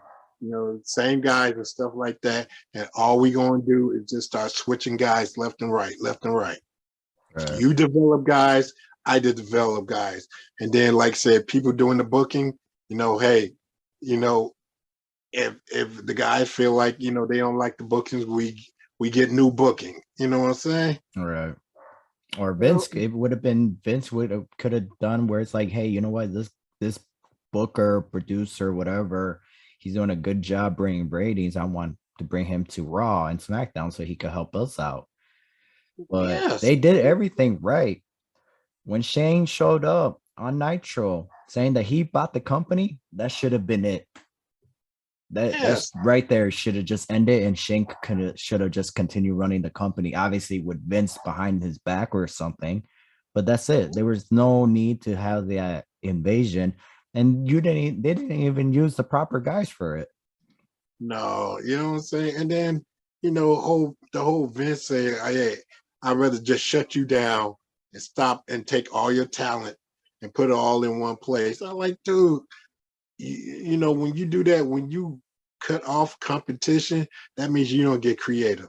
same guys and stuff like that. And all we gonna do is just start switching guys left and right. You develop guys, I did develop guys. And then, like I said, people doing the booking, hey, if the guys feel like, they don't like the bookings, we get new booking. You know what I'm saying? Right. Or Vince, it would have been Vince could have done where it's like, hey, you know what, this booker, producer, whatever, he's doing a good job bringing ratings. I want to bring him to Raw and SmackDown so he could help us out. But they did everything right. When Shane showed up on Nitro saying that he bought the company, that should have been it. That's right there should have just ended, and Shane should have just continued running the company, obviously with Vince behind his back or something. But that's it. There was no need to have that invasion, and they didn't even use the proper guys for it. No, you know what I'm saying? And then, the whole Vince say, hey, I'd rather just shut you down and stop and take all your talent and put it all in one place. I'm like, dude, when you do that, when you cut off competition, that means you don't get creative.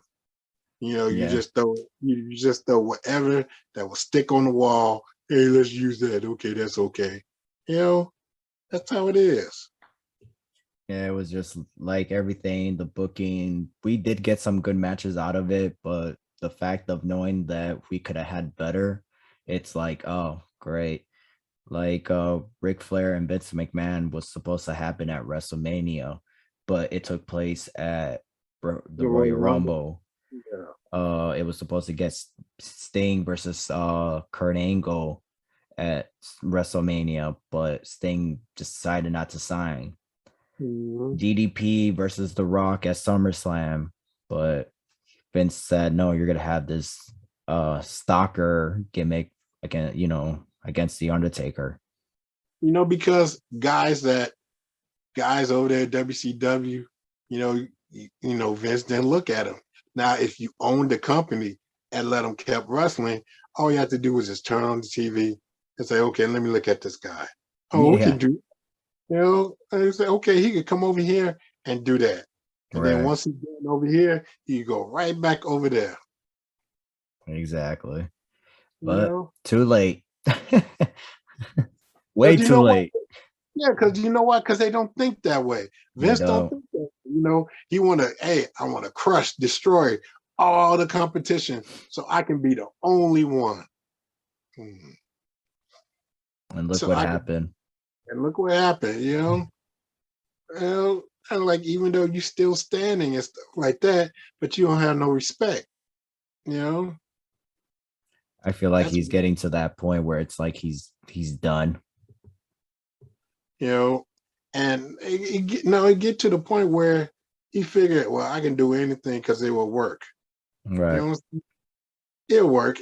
You just throw whatever that will stick on the wall. Hey, let's use that. Okay, that's okay. That's how it is. Yeah, it was just like everything, the booking. We did get some good matches out of it, but the fact of knowing that we could have had better, it's like, oh, great. Like Ric Flair and Vince McMahon was supposed to happen at WrestleMania, but it took place at the Royal Rumble. Yeah. It was supposed to get Sting versus Kurt Angle at WrestleMania, but Sting decided not to sign. DDP versus The Rock at SummerSlam, but Vince said, no, you're gonna have this stalker gimmick again, against the Undertaker. Because guys over there at WCW, Vince didn't look at him. Now, if you owned the company and let him keep wrestling, all you have to do was just turn on the TV and say, okay, let me look at this guy. Oh, we can do, and you say, okay, he could come over here and do that. And then once he's done over here, you go right back over there. Exactly. But too late. Way too late. Yeah, because you know what? Because they don't think that way. Vince don't think that. He I want to crush, destroy all the competition so I can be the only one. And look what happened. And look what happened, and like, even though you're still standing and stuff like that, but you don't have no respect, I feel like he's getting to that point where it's like he's done. And it get to the point where he figured, well, I can do anything because it will work. Right. It'll work.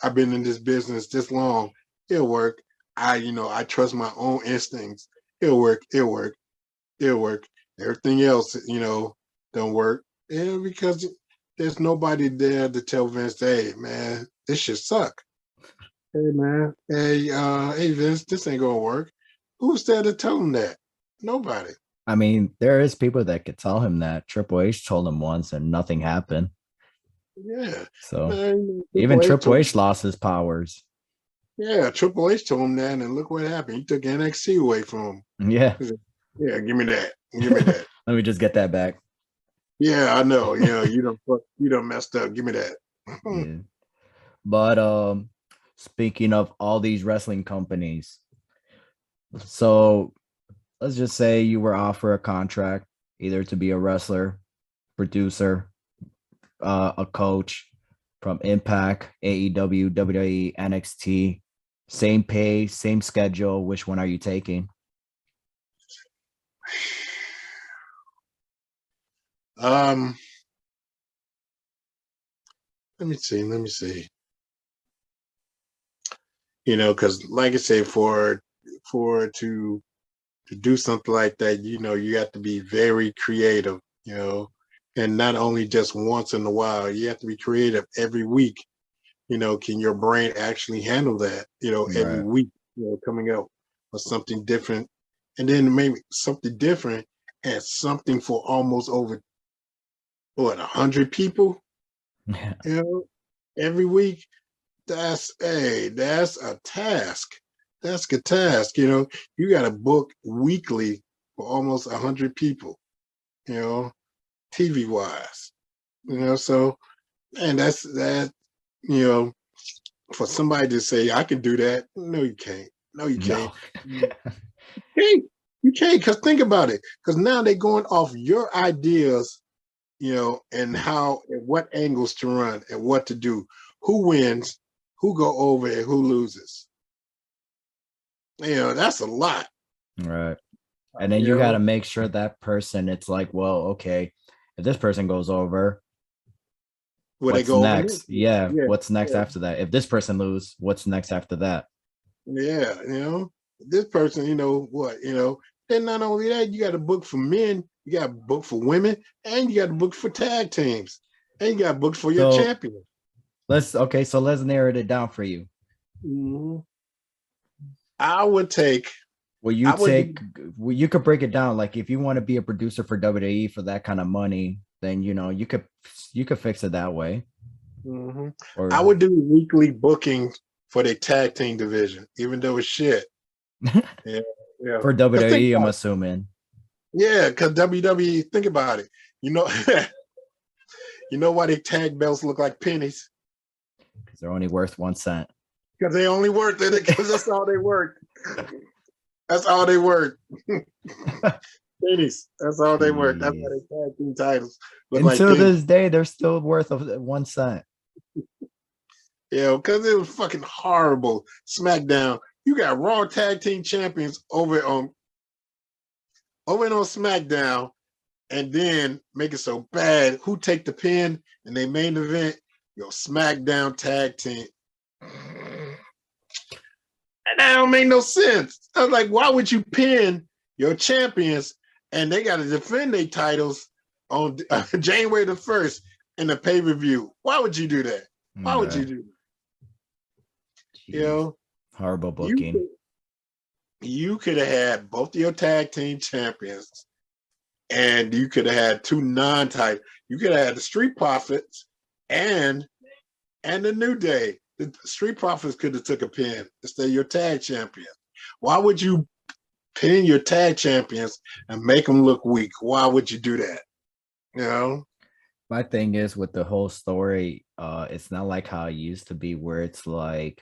I've been in this business this long. It'll work. I trust my own instincts. It'll work. Everything else, don't work. Yeah, because there's nobody there to tell Vince, hey, man, this shit suck. Hey, man. Hey, Vince, this ain't gonna work. Who's there to tell him that? Nobody. I mean, there is people that could tell him that. Triple H told him once and nothing happened. Yeah. So even Triple H lost his powers. Yeah, Triple H told him that, and look what happened. He took NXT away from him. Yeah. Yeah, give me that. Let me just get that back. Yeah, I know. You don't messed up. Give me that. Yeah. But speaking of all these wrestling companies, so let's just say you were offered a contract either to be a wrestler, producer, a coach from Impact, AEW, WWE, NXT, same pay, same schedule. Which one are you taking? Let me see. Because like I say, for to do something like that, you have to be very creative, and not only just once in a while. You have to be creative every week. Can your brain actually handle that? Every week, coming out with something different, and then maybe something different and something for almost over 100 people. Yeah. Every week. That's a task. That's a task. You got to book weekly for almost 100 people. TV wise. So, and that's that. For somebody to say I can do that, no, you can't. No, you can't. No. You can't. Because think about it. Because now they're going off your ideas, and how and what angles to run and what to do, who wins, who go over, and who loses. That's a lot. Right. And then you got to make sure that person, it's like, well, okay, if this person goes over, what's next? Yeah. What's next after that? If this person loses, what's next after that? Yeah. This person, what, then not only that, you got to book for men, you got to book for women, and you got to book for tag teams, and you got to book for your champion. So let's narrow it down for you. Mm-hmm. I would take. You could break it down. Like if you want to be a producer for WWE for that kind of money, then you could fix it that way. Mm-hmm. I would do weekly booking for the tag team division, even though it's shit. Yeah. For WWE, I'm assuming. Yeah, because WWE, think about it. You know why their tag belts look like pennies? Because they're only worth 1 cent. Because they only worth it, because that's all they worth. That's all they worth. Pennies. That's all they worth. That's why they tag team titles look like pennies. Until this day, they're still worth 1 cent. Yeah, because it was fucking horrible. SmackDown. You got Raw tag team champions over on SmackDown, and then make it so bad. Who take the pin in their main event? SmackDown tag team. And that don't make no sense. I was like, why would you pin your champions and they got to defend their titles on January the 1st in the pay-per-view. Why would you do that? Why would you do that? Jeez. You know, Horrible booking. You could have had both of your tag team champions, and you could have had two non-type. You could have had the Street Profits and the New Day. The Street Profits could have took a pin instead of your tag champion. Why would you pin your tag champions and make them look weak? Why would you do that? You know? My thing is with the whole story, it's not like how it used to be where it's like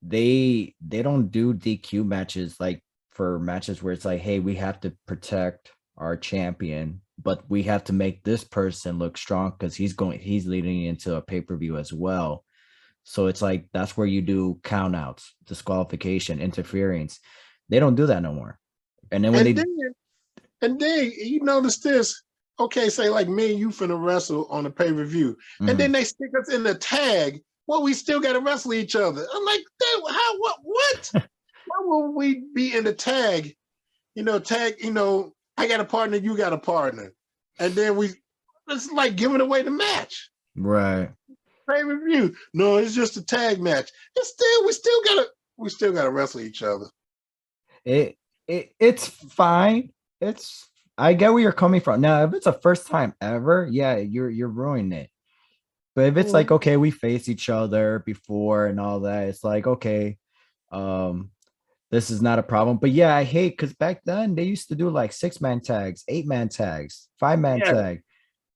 they don't do DQ matches like for matches where it's like, hey, we have to protect our champion, but we have to make this person look strong because he's leading into a pay-per-view as well. So it's like that's where you do countouts, disqualification, interference. They don't do that no more. And then when and then you notice this. Okay, say like me and you finna wrestle on a pay-per-view, and then they stick us in a tag. Well, we still gotta wrestle each other. I'm like, how? What? Why will we be in the tag? I got a partner, you got a partner, and then it's like giving away the match. Right. Pay-per-view. No, it's just a tag match. We still gotta wrestle each other. It's fine. I get where you're coming from. Now, if it's a first time ever, yeah, you're ruining it. But if it's like, okay, we face each other before and all that, it's like, okay, this is not a problem. But yeah, I hate because back then they used to do like 6-man tags, 8-man tags, 5-man tag.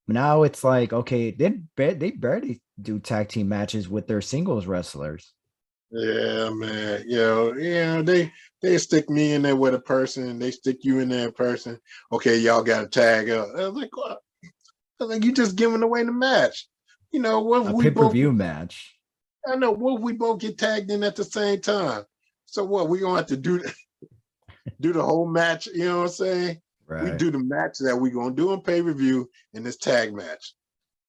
Now it's like, okay, they barely do tag team matches with their singles wrestlers. Yeah, man. They stick me in there with a person, they stick you in there a person. Okay, y'all got to tag up. I was like, what? I was like, you just giving away the match. What if we pay-per-view match? I know. What if we both get tagged in at the same time? So what? We gonna have to do the whole match. You know what I'm saying? Right. We do the match that we gonna do on pay-per-view in this tag match.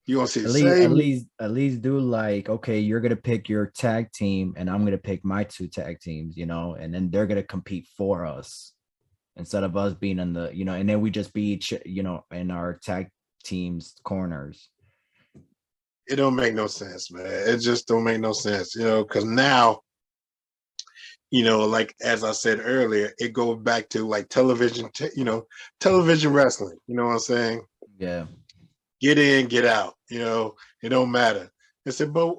You gonna see at least do like, okay, you're gonna pick your tag team and I'm gonna pick my 2 tag teams, and then they're gonna compete for us instead of us being in the, and then we just be each, in our tag teams corners. It don't make no sense, man. It just don't make no sense, because now, like as I said earlier, it goes back to like television, television wrestling. You know what I'm saying? Yeah. Get in, get out. It don't matter. I said, but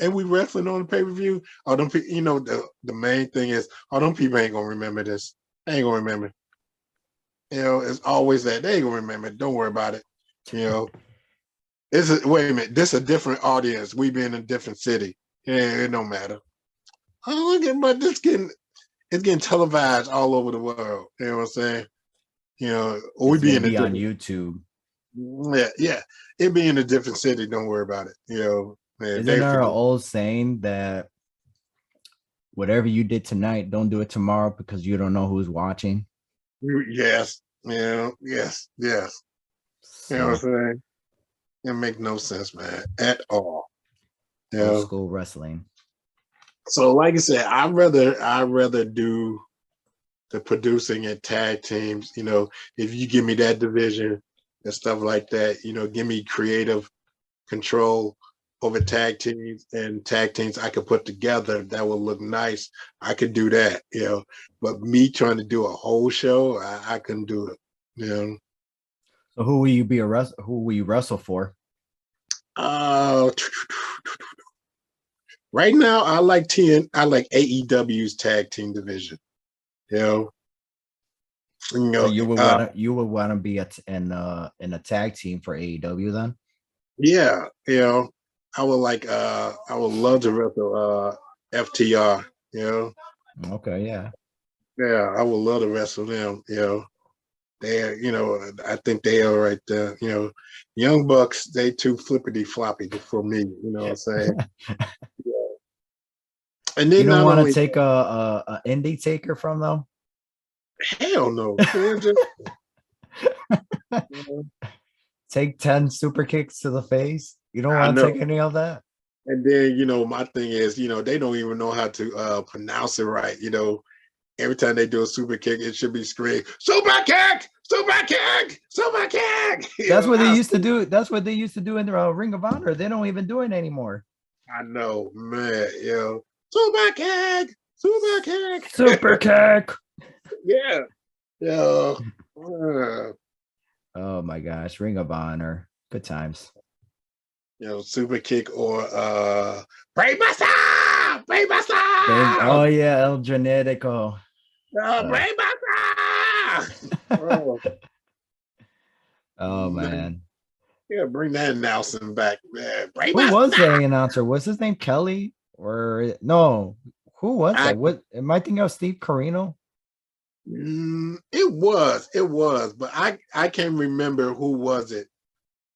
and we wrestling on the pay-per-view. Oh, them people, the main thing is, them people ain't gonna remember this. They ain't gonna remember. It's always that they ain't gonna remember. Don't worry about it. Wait a minute. This is a different audience. We be in a different city. Yeah, it don't matter. Oh, look at, but it's getting televised all over the world. You know what I'm saying? We be in on YouTube. Yeah. It be in a different city. Don't worry about it. Isn't there an old saying that whatever you did tonight, don't do it tomorrow because you don't know who's watching? Yes. Yes. So, you know what I'm saying? It makes no sense, man, at all. Old school wrestling. So, like I said, I'd rather do the producing and tag teams. If you give me that division and stuff like that, give me creative control over tag teams and tag teams I could put together that will look nice. I could do that, But me trying to do a whole show, I couldn't do it, So who will you wrestle for? Right now I like AEW's tag team division. So you would want to be in a tag team for AEW then? Yeah, I would love to wrestle FTR, Okay, yeah. Yeah, I would love to wrestle them, They're, I think they are right there. Young Bucks, they too flippity floppy for me. You know what I'm saying? Yeah. And then you don't want to take a Inditaker from them? Hell no. Take 10 super kicks to the face. You don't want to take any of that? And then, my thing is, they don't even know how to pronounce it right. Every time they do a super kick, it should be screamed, super kick, Super kick, super kick. That's what they used to do. That's what they used to do in the Ring of Honor. They don't even do it anymore. I know, man. Super kick, super kick, Super kick. yeah, yeah. Oh my gosh, Ring of Honor. Good times. Super kick or Brave Buster, Brave Buster. Oh yeah, El Genetico. Brave Buster. Oh, Oh man. man. Yeah, bring that announcing back, man. Brave Who was Buster. the announcer? Was his name Kelly? Or no? Who was that? What am I thinking of? Steve Carino? It was, but I can't remember who was it.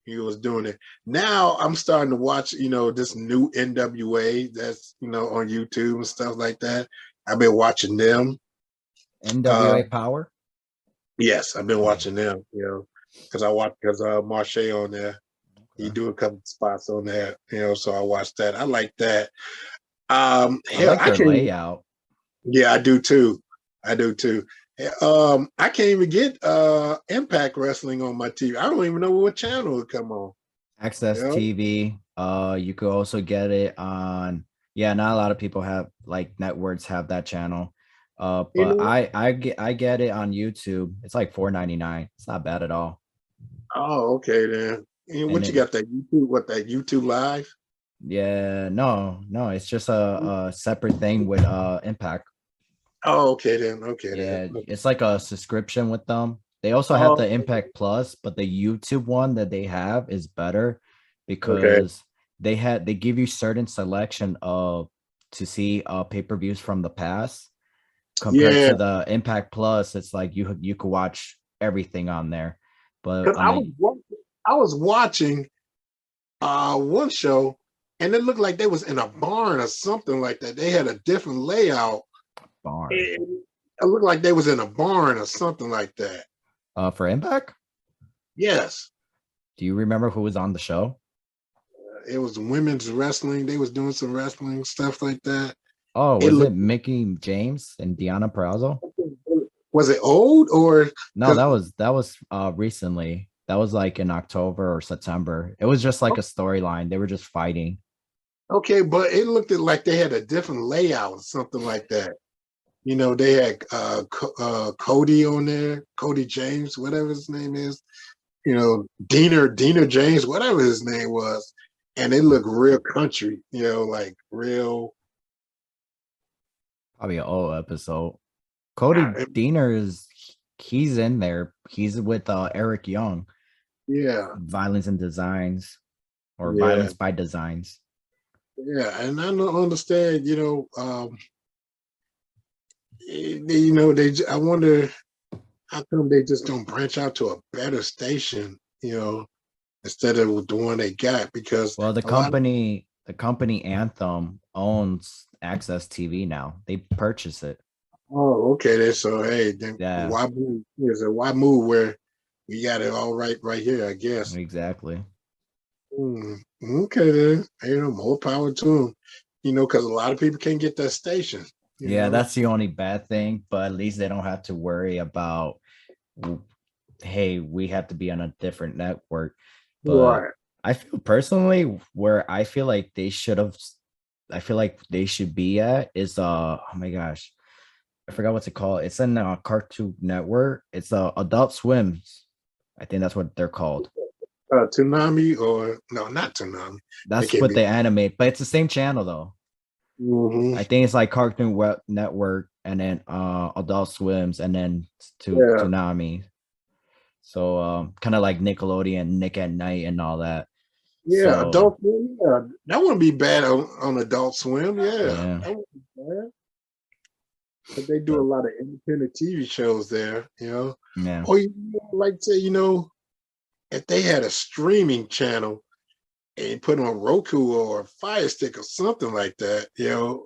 He was doing it. Now I'm starting to watch, this new NWA that's, on YouTube and stuff like that. I've been watching them. NWA Power? Yes, I've been watching them, because Marche on there. He do a couple spots on there, so I watched that. I like that. I like their layout. Yeah, I do too. I can't even get Impact Wrestling on my TV. I don't even know what channel it come on. Access TV. You could also get it on. Yeah, not a lot of people have networks have that channel. But I get it on YouTube. It's like $4.99. It's not bad at all. Oh, okay then. And what you got that YouTube? What that YouTube Live? Yeah, no, it's just a separate thing with Impact. Oh, okay then. Okay Yeah, then. it's like a subscription with them. They also have the Impact Plus, but the YouTube one that they have is better because they give you certain selection of to see pay-per-views from the past compared to the Impact Plus. It's like you could watch everything on there. But I was watching one show and it looked like they was in a barn or something like that. They had a different layout. Barn. It looked like they was in a barn or something like that. For Impact? Yes. Do you remember who was on the show? It was women's wrestling. They was doing some wrestling stuff like that. Oh, was it Mickey James and Deanna Purrazzo? Was it old or no? That was recently. That was like in October or September. It was just like a storyline. They were just fighting. Okay, but it looked like they had a different layout or something like that. They had Cody on there, Cody James, whatever his name is. Dina James, whatever his name was, and it looked real country. Like real. Probably an old episode. Cody Deaner he's in there. He's with Eric Young. Yeah. Violence and Designs or Violence by Designs. Yeah, and I don't understand, I wonder how come they just don't branch out to a better station, instead of the one they got, because the company Anthem owns Access TV now. They purchase it. Oh, okay. Then so hey, then why move? Why move where we got it all right here? I guess exactly. Okay, then more power to them. Because a lot of people can't get that station. Yeah, that's the only bad thing. But at least they don't have to worry about, hey, we have to be on a different network. But I feel personally where I feel like they should be at is oh my gosh. I forgot what's it called. It's in Cartoon Network. It's Adult Swims. I think that's what they're called. Toonami or no, not Toonami. That's what they animate, but it's the same channel though. Mm-hmm. I think it's like Cartoon Network and then Adult Swims and then Toonami. So kind of like Nickelodeon, Nick at Night, and all that. Yeah, so, Adult Swim. Yeah, that wouldn't be bad on Adult Swim. Yeah. That wouldn't be bad. But they do a lot of independent TV shows there, Yeah. Or like say, if they had a streaming channel and put on Roku or Fire Stick or something like that,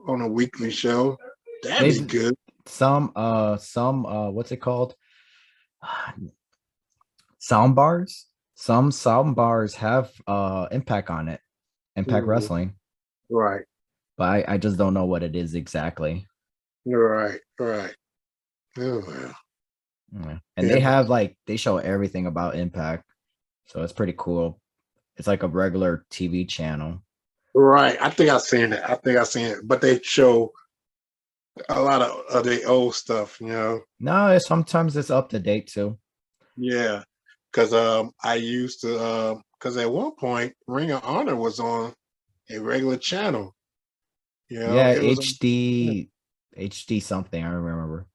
on a weekly show, that'd be good. Some what's it called? Sound bars. Some sound bars have Impact on it. Impact Wrestling. Right. But I just don't know what it is exactly. Right. Oh well. Yeah. And Yeah, they have like they show everything about Impact, so it's pretty cool. It's like a regular TV channel. right. I think I've seen it. But they show a lot of the old stuff, you know. No, sometimes it's up to date too. Yeah, because I used to because at one point Ring of Honor was on a regular channel. You know, Yeah, it was HD something. I remember.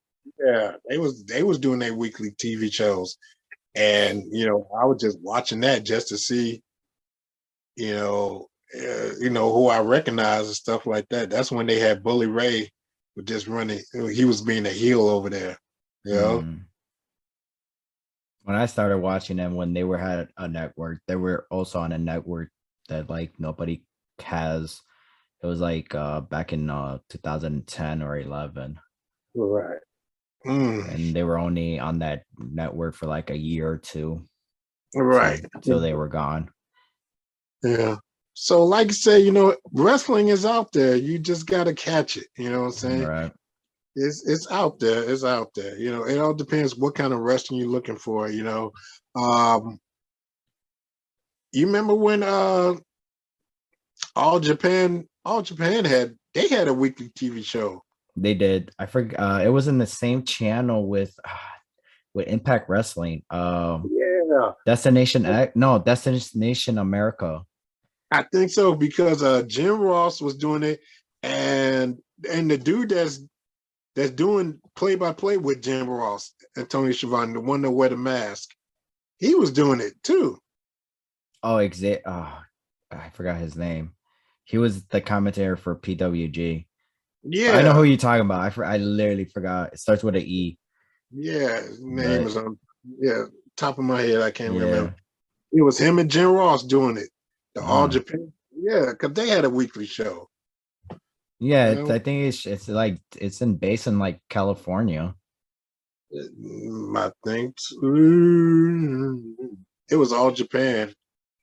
yeah, they was doing their weekly TV shows, and I was just watching that just to see who I recognize and stuff like that. That's when they had Bully Ray was just running. He was being a heel over there. You know, Mm. When I started watching them when they were had a network, they were also on a network that like nobody has. It was like back in 2010 or 11, right. Mm, and they were only on that network for like a year or two right. till they were gone. Yeah. So, like I say, wrestling is out there. You just gotta catch it. You know what I'm saying? Right. It's out there. It's out there. It all depends what kind of wrestling you're looking for. Um, you remember when All Japan had a weekly TV show. They did. I forgot. It was in the same channel with Impact Wrestling. Yeah, Destination X. No, Destination America. I think so because Jim Ross was doing it, and the dude that's doing play by play with Jim Ross and Tony Schiavone, the one that wear the mask, he was doing it too. Oh, I forgot his name. He was the commentator for PWG. I know who Yeah, you're talking about. I literally forgot. It starts with an E. yeah. His name But is on. Yeah, top of my head, I can't remember. yeah. It was him and Jim Ross doing it. The All Uh, Japan. Yeah, because they had a weekly show. yeah, You know, I think it's like it's in based in like California. I think it was All Japan.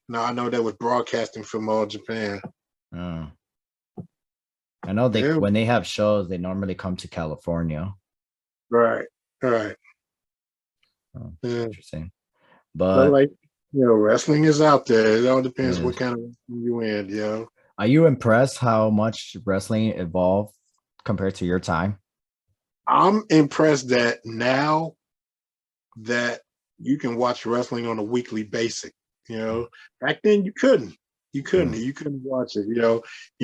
Now I know that was broadcasting from All Japan. Uh, I know they Yeah, when they have shows, they normally come to California. right, right. Oh, Yeah. interesting. But But like, wrestling is out there. It all it depends what is. kind of wrestling you in. Are you impressed how much wrestling evolved compared to your time? I'm impressed that now that you can watch wrestling on a weekly basis. Back then you couldn't. You couldn't. Mm, You couldn't watch it.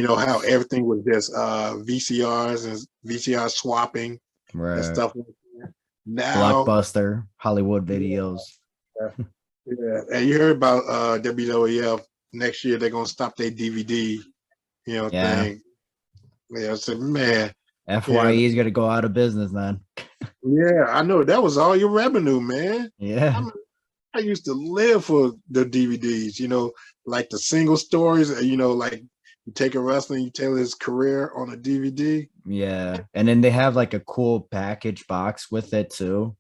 How everything was just VCRs and VCR swapping and right. stuff like that. Now, Blockbuster, Hollywood yeah, videos. yeah. And you heard about WWF next year they're gonna stop their DVD, Yeah. thing. Yeah, I said, man, yeah, FYE is gonna go out of business, man. yeah, I know that was all your revenue, man. I Yeah. mean, I used to live for the DVDs, like the single stories, like you take a wrestling, you tell his career on a DVD. Yeah. And then they have like a cool package box with it too.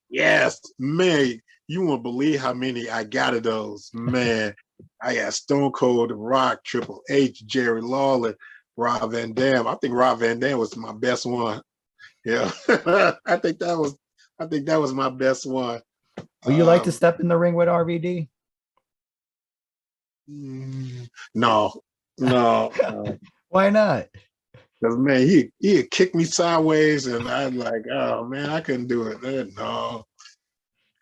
Yes, man, you won't believe how many I got of those, man. I got Stone Cold, The Rock, Triple H, Jerry Lawler, Rob Van Dam. I think Rob Van Dam was my best one. Yeah, I think that was my best one. Would you like to Um, step in the ring with RVD? no, no. Why not? Because man, he'd kick me sideways, and I'd like, oh man, I couldn't do it. No,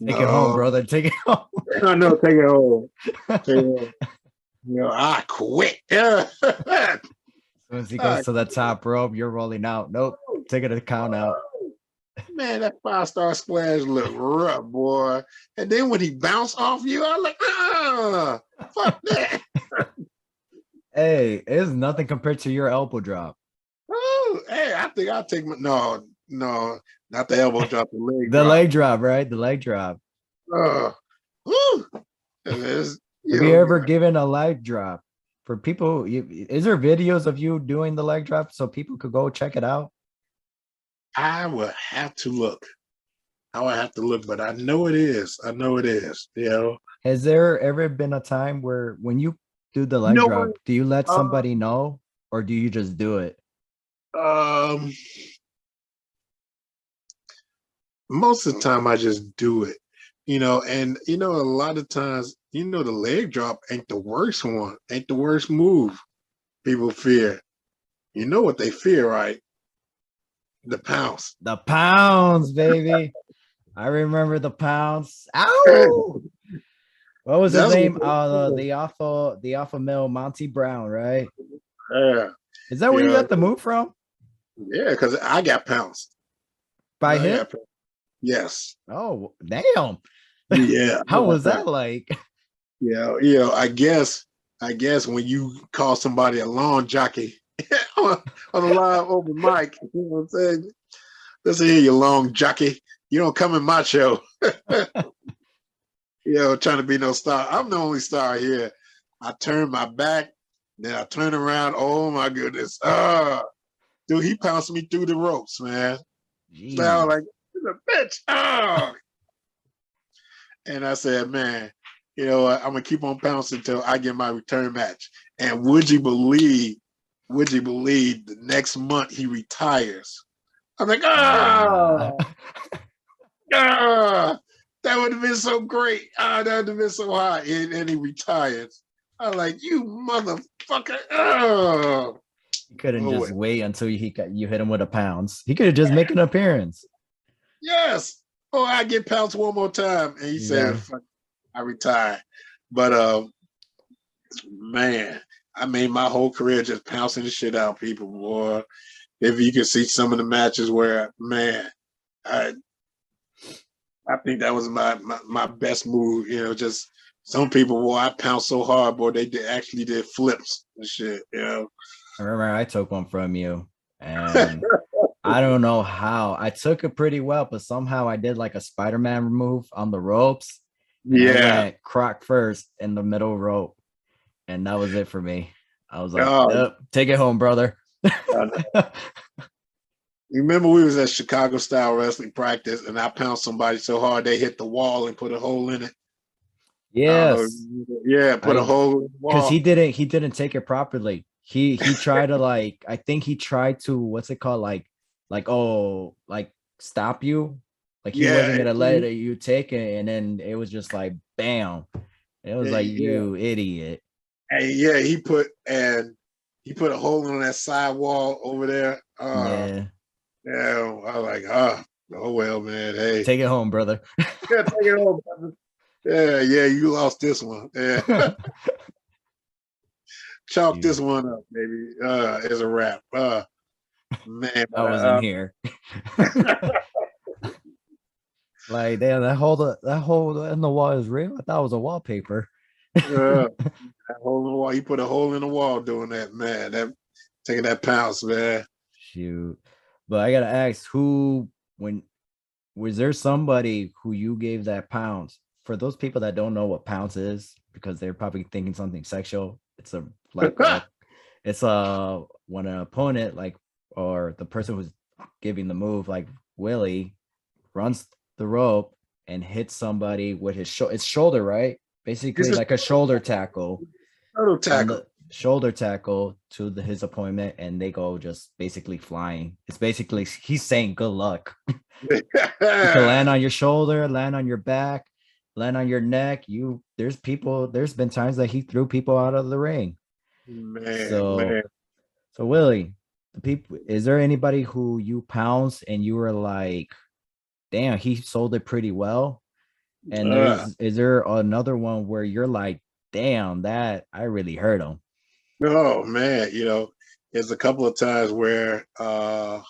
Take it home, no. brother. Take it home. I know, take it home. Take it home. I quit. Yeah. As soon as he goes to the top rope, you're rolling out. Nope. Taking a count out. Man, that 5-star splash looked rough, boy. And then when he bounced off you, I was like, fuck that. Hey, it's nothing compared to your elbow drop. Oh, hey, I think I'll take my no, not the elbow drop, the leg The drop. leg drop, right? The leg drop. Woo. It's, Have you ever given a leg drop? For people, is there videos of you doing the leg drop so people could go check it out? I would have to look. But I know it is. Has there ever been a time where when you do the You leg know drop, what? do you let Uh, somebody know or do you just do it? um, most of the time I just do it, and a lot of times, the leg drop ain't the worst one, ain't the worst move people fear. You know what they fear, right? The pounce. The pounds, baby. I remember the pounds. Ow! What was his That's name? what The alpha male Monty Brown, right? yeah, Is that where you got the move from? yeah, because I got pounced. By I him? got pounced. Yes. Oh, damn. Yeah. How was that like? Yeah, I guess when you call somebody a lawn jockey on a live open mic, you know what I'm saying? Listen here, you long jockey. You don't come in my show. Trying to be no star. I'm the only star here. I turn my back, then I turn around. Oh my goodness. Dude, he pounced me through the ropes, man. So I was like, "You're a bitch." And I said, man, you know what? I'm gonna keep on pouncing until I get my return match. And would you believe the next month he retires? I'm like, that would have been so great. That would have been so hot. And he retires. I'm like, you motherfucker. You couldn't Oh, just well. wait until you hit him with a pounds. He could have just make an appearance. Yes. Oh, I get pounced one more time. And he said, Exactly. fuck, I retire. But man, I made my whole career just pouncing the shit out of people, boy. If you can see some of the matches where, man, I think that was my best move. Just some people, boy, I pounced so hard, boy, they actually did flips and shit. I remember I took one from you, and I don't know how. I took it pretty well, but somehow I did like a Spider-Man move on the ropes, and I Yeah. went croc first in the middle rope, and that was it for me. I was like, Oh, nope, take it home, brother. you remember we was at Chicago style wrestling practice, and I pounced somebody so hard they hit the wall and put a hole in it. Yes, Yeah, put a hole in the because wall. he didn't take it properly. He tried to like, I think he tried to, what's it called, like stop you, like he Yeah, wasn't gonna let you take it, and then it was just like bam. It was like, yeah. you idiot. And yeah, he put a hole in that side wall over there. Yeah, Yeah, I was like, oh well, man. Hey, take it home, brother. yeah, take it home, brother. Yeah, you lost this one. Yeah, chalk this one up, baby. It's a wrap. Man, I wasn't here. Like, damn, that hole in the wall is real. I thought it was a wallpaper. that hole in the wall. He put a hole in the wall doing that, man. That taking that pounce, man. Shoot. But I gotta ask, when was there somebody who you gave that pounce? For those people that don't know what pounce is, because they're probably thinking something sexual, it's a it's when an opponent, like, or the person who's giving the move, like Willie, runs the rope and hits somebody with his it's shoulder, right? Basically like a shoulder tackle on tackle. the shoulder tackle to his opponent, and they go just basically flying. It's basically he's saying good luck. You can land on your shoulder, land on your back, land on your neck. There's been times that he threw people out of the ring. Man. So Willie, is there anybody who you pounced and you were like, damn, he sold it pretty well? And is there another one where you're like, damn, that I really hurt him? Oh man, there's a couple of times where I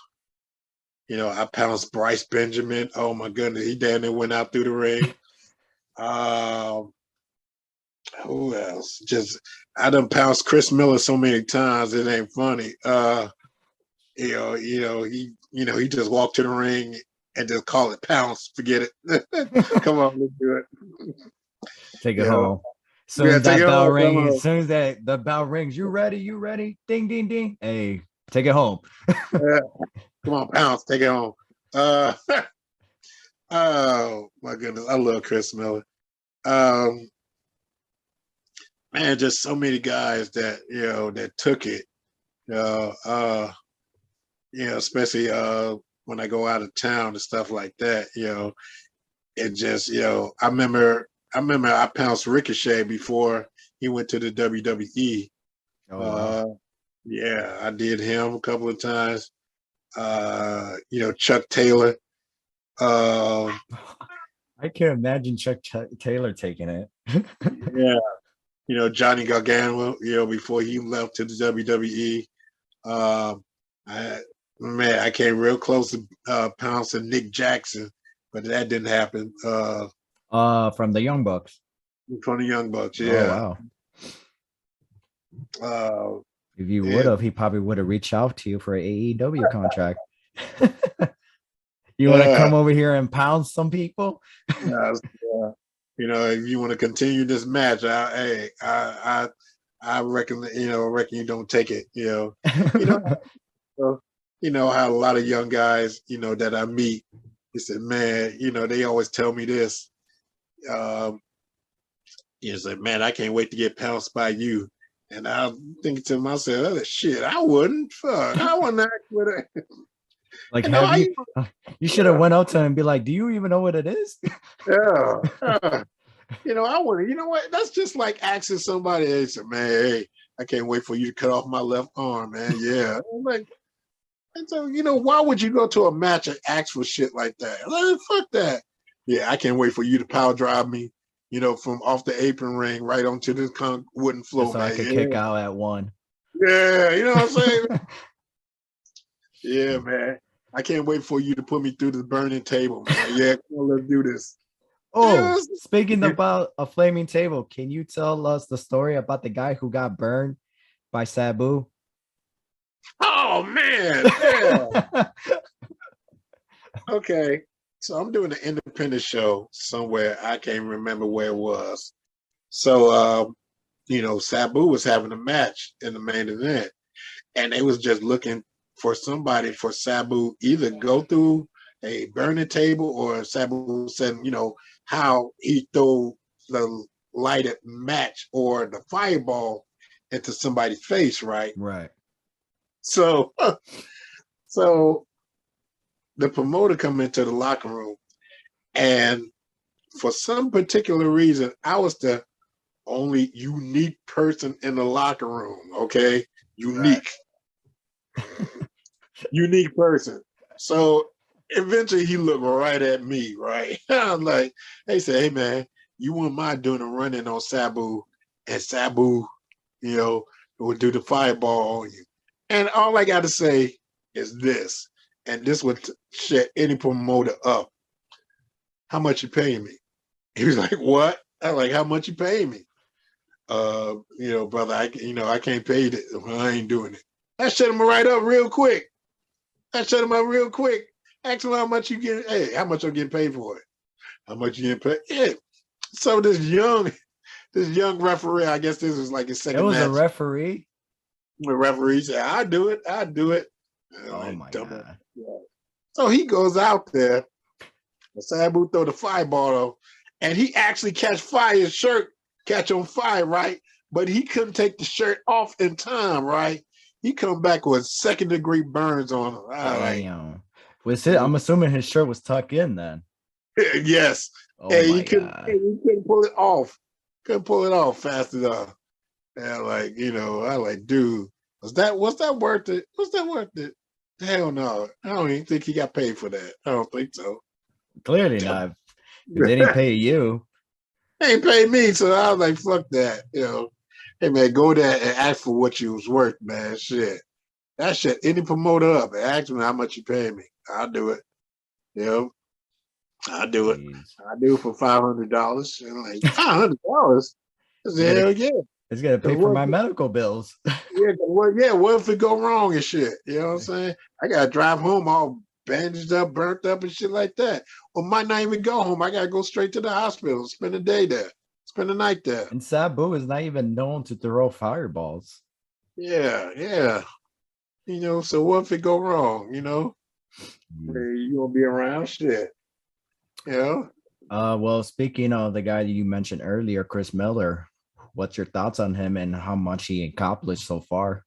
pounced Bryce Benjamin. Oh my goodness, he damn near went out through the ring. Who else? I done pounced Chris Miller so many times it ain't funny. He just walked to the ring and just call it pounce. Forget it. Come on, let's do it. Take it home. As soon as the bell rings, you ready? You ready? Ding, ding, ding. Hey, take it home. Come on, pounce, take it home. Oh my goodness, I love Chris Miller. Man, just so many guys that took it. Especially when I go out of town and stuff like that, it just, I remember I pounced Ricochet before he went to the WWE. Oh wow. Yeah, I did him a couple of times. Chuck Taylor. Um, I can't imagine Taylor taking it. yeah, Johnny Gargano, before he left to the WWE. I came real close to pouncing Nick Jackson, but that didn't happen. From the Young Bucks. From the Young Bucks, Oh yeah. wow. If you would have, he probably would have reached out to you for an AEW contract. You want to come over here and pound some people? If you want to continue this match, I reckon, you don't take it. How a lot of young guys, that I meet, he said, man, they always tell me this. He said, man, I can't wait to get pounced by you. And I'm thinking to myself, oh, shit, I wouldn't. Fuck, I wouldn't act with it. Like, you should have went out to him and be like, do you even know what it is? Yeah. I wouldn't. You know what? That's just like asking somebody, hey, say, man, hey, I can't wait for you to cut off my left arm, man. Yeah. I'm like, so, why would you go to a match and ask for shit like that? Like, fuck that. Yeah, I can't wait for you to power drive me, from off the apron ring right onto this wooden floor. So man. I could kick out at one. Yeah, you know what I'm saying? Yeah, man. I can't wait for you to put me through the burning table, man. Yeah, let's do this. Oh, speaking about a flaming table, can you tell us the story about the guy who got burned by Sabu? Oh man, yeah. Okay, so I'm doing an independent show somewhere. I can't remember where it was. So, Sabu was having a match in the main event, and they was just looking for somebody for Sabu either go through a burning table or Sabu said, how he threw the lighted match or the fireball into somebody's face, right? Right. So the promoter come into the locker room, and for some particular reason, I was the only unique person in the locker room. Okay, unique, unique person. So eventually, he looked right at me. Right, I'm like, they said, "Hey man, you wouldn't mind doing a run-in on Sabu, and Sabu, will do the fireball on you." And all I got to say is this, and this would shut any promoter up. How much you paying me? He was like, what? I like, how much you paying me? Brother, I can't pay it. I ain't doing it. That shut him right up real quick. Ask him how much you get. Hey, how much I'm getting paid for it? How much you getting paid? Yeah. So this young referee, I guess this was like his second match. It was a referee? The referee said, I do it. Oh my God. So he goes out there, Sabu throw the fireball, and he actually catch fire, his shirt catch on fire, right? But he couldn't take the shirt off in time, right? He come back with 2nd-degree burns on him. Damn. I'm assuming his shirt was tucked in then. Yes. Oh my he couldn't pull it off. Couldn't pull it off fast enough. And I like, dude, was that worth it? Was that worth it? Hell no. I don't even think he got paid for that. I don't think so. Clearly not. They didn't pay you. They ain't paid me, so I was like, fuck that. Hey man, go there and ask for what you was worth, man. Shit. That shit, any promoter up and ask me how much you pay me. I'll do it. I'll do it. Jeez. I do it for $500. And like, $500? Hell yeah. It's gonna pay for my medical bills. What if it go wrong and shit? You know what I'm saying? I gotta drive home all bandaged up, burnt up, and shit like that. Or might not even go home. I gotta go straight to the hospital, spend a day there, spend the night there. And Sabu is not even known to throw fireballs. Yeah. So what if it go wrong? You gonna be around shit. Well, speaking of the guy that you mentioned earlier, Chris Miller, what's your thoughts on him and how much he accomplished so far?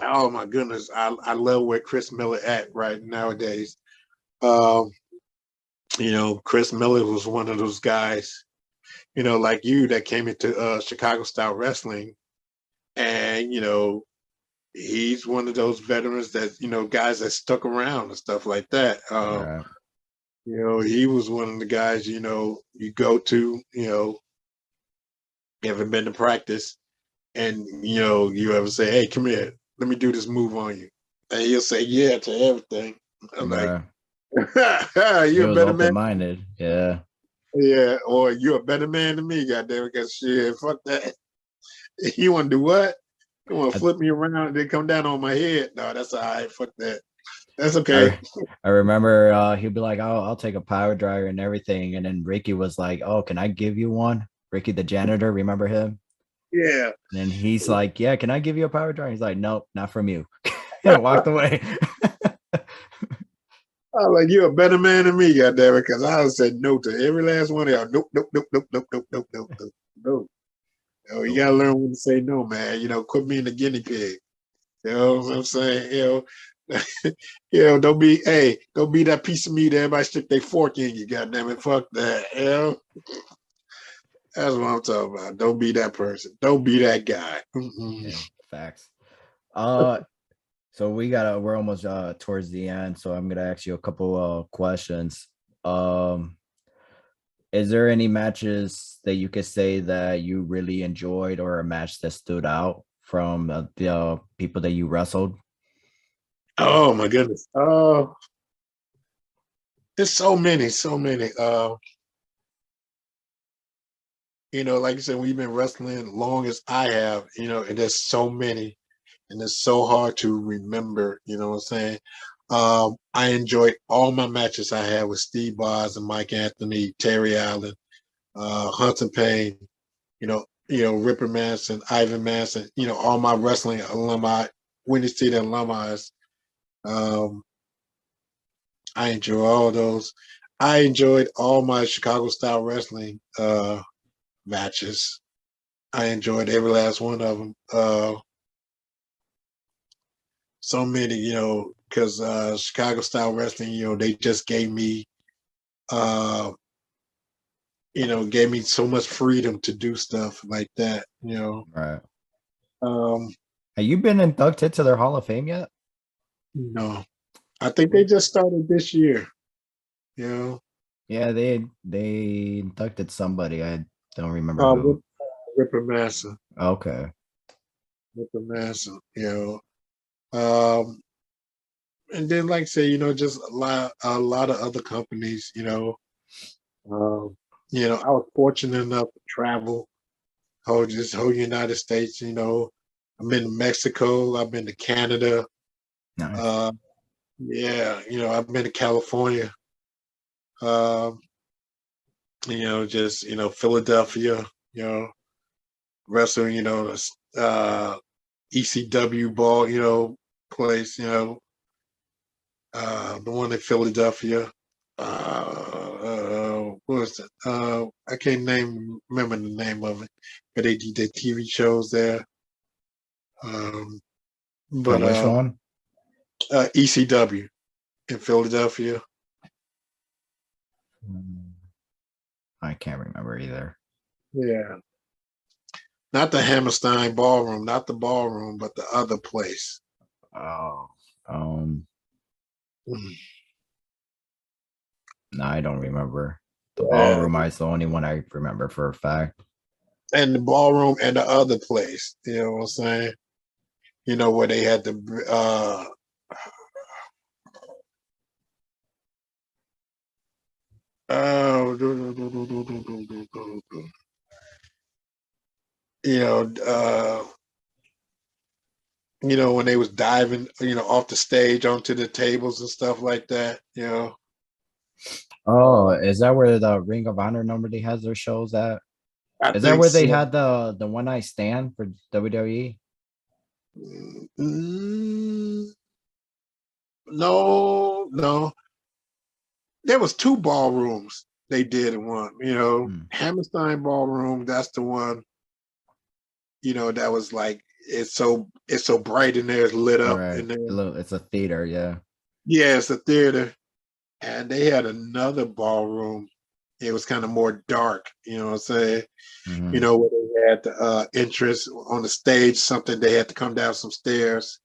Oh my goodness, I love where Chris Miller at right nowadays. Um, Chris Miller was one of those guys, like you that came into Chicago style wrestling. And, he's one of those veterans that, guys that stuck around and stuff like that. Right. He was one of the guys, you go to, you haven't been to practice and, you ever say, hey, come here, let me do this move on you. And he'll say, yeah, to everything. I'm like, Right. He you're a was better man. open-minded. Yeah. Yeah, or you're a better man than me, goddamn it, because shit, fuck that. You want to do what? You want to flip me around and then come down on my head? No, that's all right. Fuck that. That's okay. I remember he'd be like, I'll take a power dryer and everything. And then Ricky was like, oh, can I give you one? Ricky the janitor, remember him? Yeah. And then he's like, yeah, can I give you a power dryer? He's like, nope, not from you. And walked away. I was like, you're a better man than me, goddamn it, because I would said no to every last one of y'all. Nope, nope, nope, nope, nope, nope, nope, nope, nope, nope. You gotta learn when to say no, man. Quit being the guinea pig. You know what I'm saying? Don't be that piece of meat everybody stick their fork in you, goddamn it. Fuck that. That's what I'm talking about. Don't be that person. Don't be that guy. Yeah, facts. So we're almost towards the end. So I'm gonna ask you a couple questions. Is there any matches that you could say that you really enjoyed or a match that stood out from the people that you wrestled? Oh my goodness. There's so many. Like you said, we've been wrestling long as I have, and there's so many, and it's so hard to remember, you know what I'm saying? I enjoyed all my matches I had with Steve Boz and Mike Anthony, Terry Allen, Hunter Payne, Ripper Manson, Ivan Manson, all my wrestling alumni, Windy City alumni. I enjoy all those. I enjoyed all my Chicago style wrestling matches. I enjoyed every last one of them. So many, because Chicago style wrestling, they just gave me, gave me so much freedom to do stuff like that. Right. Um, Have you been inducted to their Hall of Fame yet? no, I think they just started this year. Yeah, they inducted somebody. I don't remember who. Ripper Manson. Okay. Ripper Manson. And then, like I say, just a lot of other companies. I was fortunate enough to travel this whole United States. I've been to Mexico. I've been to Canada. Nice. I've been to California. Philadelphia. Wrestling. ECW ball. Place. The one in Philadelphia. What was it? I can't remember the name of it, but they did the TV shows there. But Which one? ECW in Philadelphia. I can't remember either. Yeah. Not the Hammerstein Ballroom, not the ballroom, but the other place. Oh. No, I don't remember. The ballroom is the only one I remember for a fact. And the ballroom and the other place, you know what I'm saying? Where they had the when they was diving, off the stage onto the tables and stuff like that, Oh, is that where the Ring of Honor normally has their shows at? Is that where they had the one night stand for WWE? No. There was two ballrooms they did in one. Hammerstein Ballroom. That's the one. That was like it's so bright in there, it's lit up Right. in there. It's a theater, yeah. Yeah, it's a theater. and they had another ballroom. It was kind of more dark, you know what I'm saying? Mhm. You know, where they had the entrance on the stage, something they had to come down some stairs.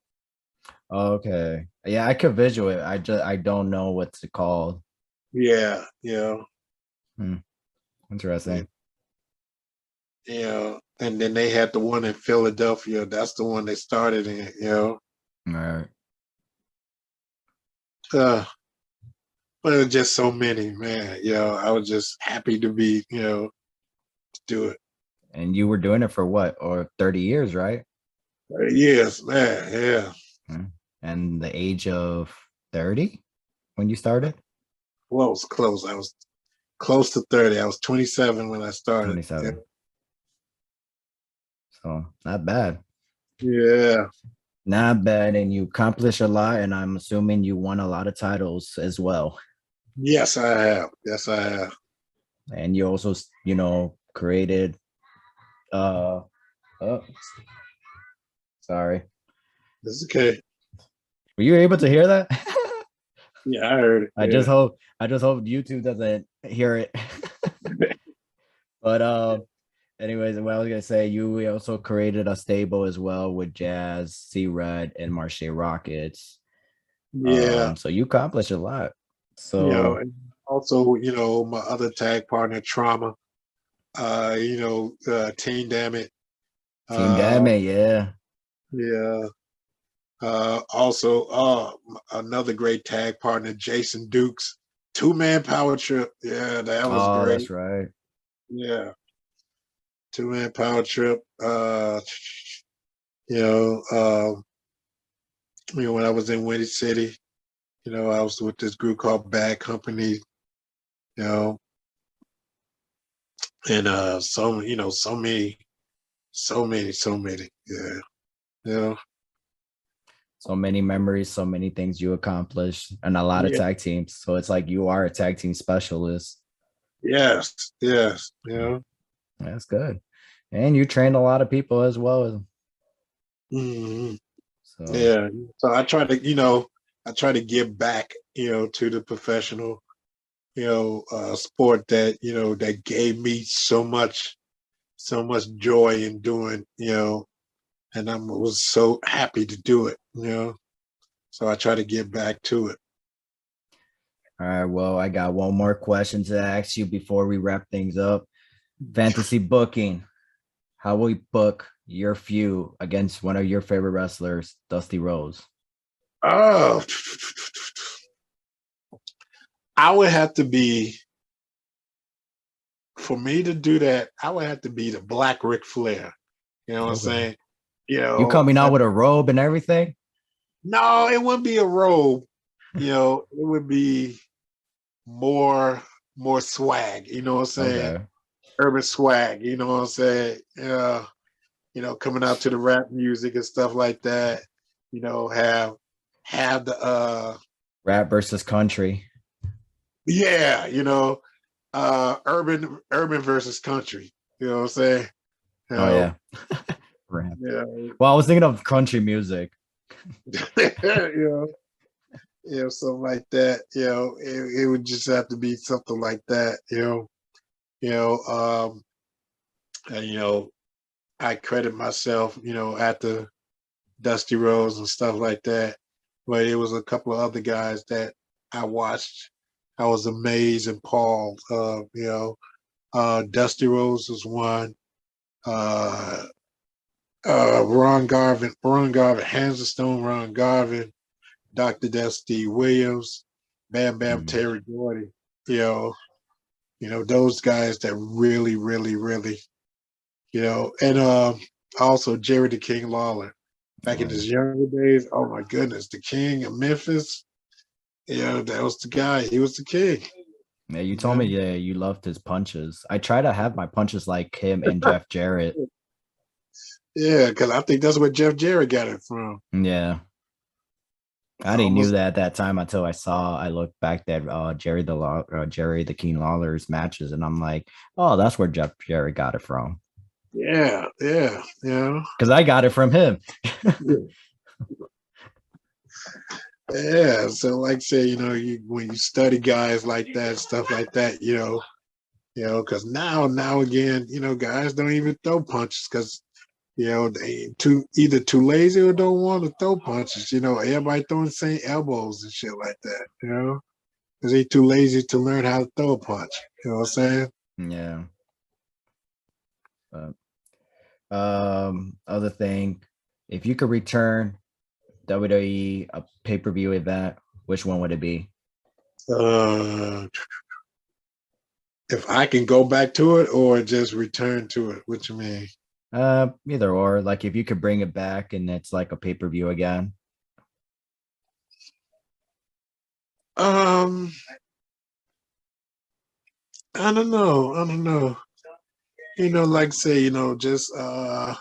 Okay. Yeah, I could visual it. I don't know what's it called. Yeah, yeah, Interesting. yeah. And then they had the one in Philadelphia. That's the one they started in, you know. All right. Uh, but it was just so many, man. You know, I was just happy to be, you know, to do it. And you were doing it for what? Or 30 years, right? Yes, man, yeah. Mhm. And the age of 30 when you started? Close, close. I was close to 30. I was 27 when I started. 27. So not bad. Yeah. Not bad. And you accomplished a lot. And I'm assuming you won a lot of titles as well. Yes, I have. Yes, I have. And you also, created oh, sorry. This is okay. Were you able to hear that? Yeah, I heard it. I just hope YouTube doesn't hear it. But anyways, what I was gonna say, you also created a stable as well with Jazz, C Red, and Marche Rockets. Yeah. So you accomplished a lot. You know, So and also, you know, my other tag partner, Trauma, Team Damn It. Team Damage, yeah. Yeah. Also, another great tag partner, Jason Dukes, 2-man power trip. Yeah, that was Oh, great. that's right. Yeah. 2-man power trip. You know, when I was in Windy City, you know, I was with this group called Bad Company, you know, and so many. Yeah. You know. So many memories, so many things you accomplished, and a lot of Yeah. tag teams. So it's like you are a tag team specialist. Yes. Yes. You know. That's good. And you trained a lot of people as well. Hmm. So Yeah. So I try to give back, you know, to the professional, sport that, that gave me so much joy in doing, and I was so happy to do it, So I try to give back to it. all right, well, I got one more question to ask you before we wrap things up. Fantasy booking. How will you book your feud against one of your favorite wrestlers, Dusty Rhodes? Oh, I would have to be for me to do that. I would have to be the Black Ric Flair. You know what I'm Okay. saying? You coming out with a robe and everything? No, it wouldn't be a robe. It would be more swag. You know what I'm saying? Okay. Urban swag. You know what I'm saying? Yeah. Coming out to the rap music and stuff like that. Have the Rap versus country. yeah. Urban versus country. You know what I'm saying? Oh yeah. Rap. Yeah. Well, I was thinking of country music. Something like that. It would just have to be something like that. And I credit myself, after Dusty Rhodes and stuff like that. But it was a couple of other guys that I watched. I was amazed and appalled. Dusty Rhodes was one. Ron Garvin, Hands of Stone, Ron Garvin, Dr. Dusty Williams, Bam Bam Terry Gordy. Those guys that really, really, really, and also Jerry the King Lawler. Back in his younger days, oh my goodness, the King of Memphis. That was the guy. He was the king. Yeah, you told me, yeah, you loved his punches. I try to have my punches like him and Jeff Jarrett. Yeah, because I think that's where Jeff Jarrett got it from. Yeah. I didn't knew that at that time until I looked back at Jerry the King Lawler's matches, and I'm like, oh, that's where Jeff Jarrett got it from. Yeah. Because I got it from him. Yeah, so like I say, when you study guys like that, stuff like that, because now again, guys don't even throw punches because they either too lazy or don't want to throw punches. Everybody throwing the same elbows and shit like that. Because they too lazy to learn how to throw a punch. You know what I'm saying? Yeah. But, other thing, if you could return WWE a pay-per-view event, which one would it be? Uh, if I can go back to it or just return to it, what you mean? Either or. Like if you could bring it back and it's like a pay-per-view again. Um, I don't know. I don't know. Like say, just I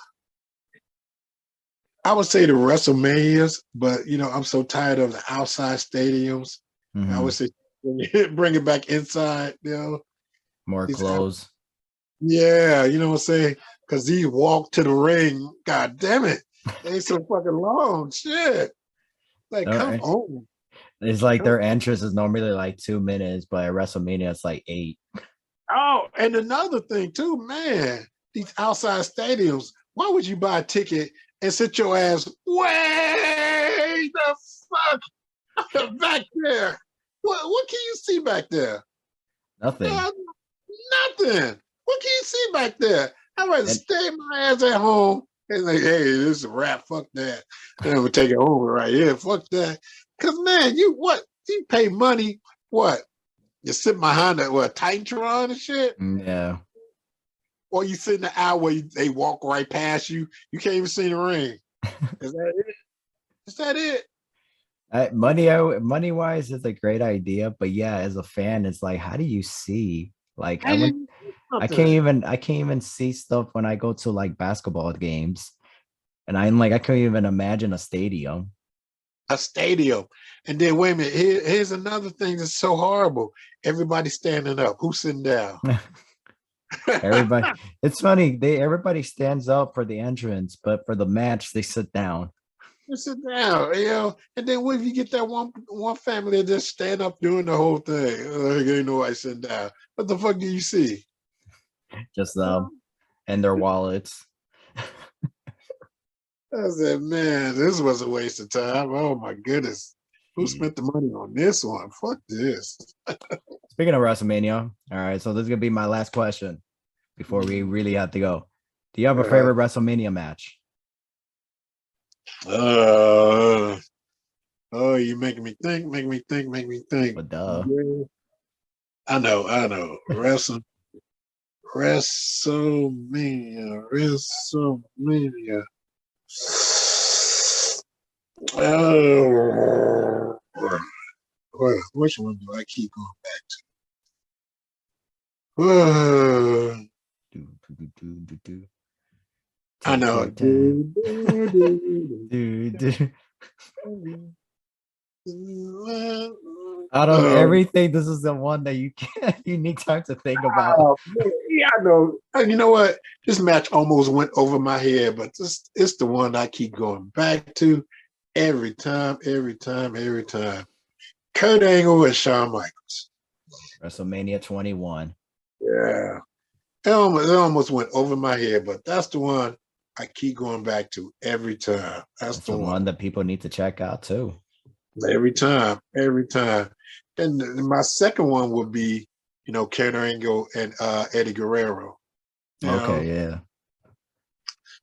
would say the WrestleManias, but I'm so tired of the outside stadiums. I would say bring it back inside, More These clothes. Yeah, you know what I'm saying? Because these walk to the ring, god damn it. They so fucking long. Shit. Like, All come right. on. It's like their entrance is normally like 2 minutes, but at WrestleMania it's like 8. Oh, and another thing too, man. These outside stadiums, why would you buy a ticket and sit your ass way the fuck back there? What can you see back there? Nothing. Nothing. What can you see back there? I'd rather And- stay my ass at home and like, hey, this is a wrap. Fuck that. And we take it over right here. Fuck that. Cause man, you pay money, what? You sit behind a Titantron and shit? Yeah. Or you sit in the aisle where they walk right past you. You can't even see the ring. Is that it? Is that it? Money wise, it's a great idea, but yeah, as a fan, it's like, how do you see? Like I went, I can't even see stuff when I go to like basketball games, and I'm like, I couldn't even imagine a stadium. A stadium. And then wait a minute, here's another thing that's so horrible. Everybody standing up. Who's sitting down? Everybody, it's funny. Everybody stands up for the entrance, but for the match, they sit down. You sit down, and then what if you get that one family that just stand up doing the whole thing? Ain't nobody sitting down. What the fuck do you see? Just and their wallets. I said, man, this was a waste of time. Oh my goodness. Who spent the money on this one? Fuck this. Speaking of WrestleMania, all right, so this is gonna be my last question before we really have to go. Do you have a favorite WrestleMania match? Oh, you making me think, make me think. But duh. Yeah. I know. WrestleMania. Oh, which one do I keep going back to? I know. Out of everything, this is the one that you need time to think about. Yeah, I know. And you know what? This match almost went over my head, but it's the one I keep going back to every time. Kurt Angle and Shawn Michaels. WrestleMania 21. Yeah. It almost went over my head, but that's the one I keep going back to every time. That's the one that people need to check out too. Every time. And my second one would be, Kurt Angle and Eddie Guerrero. Yeah.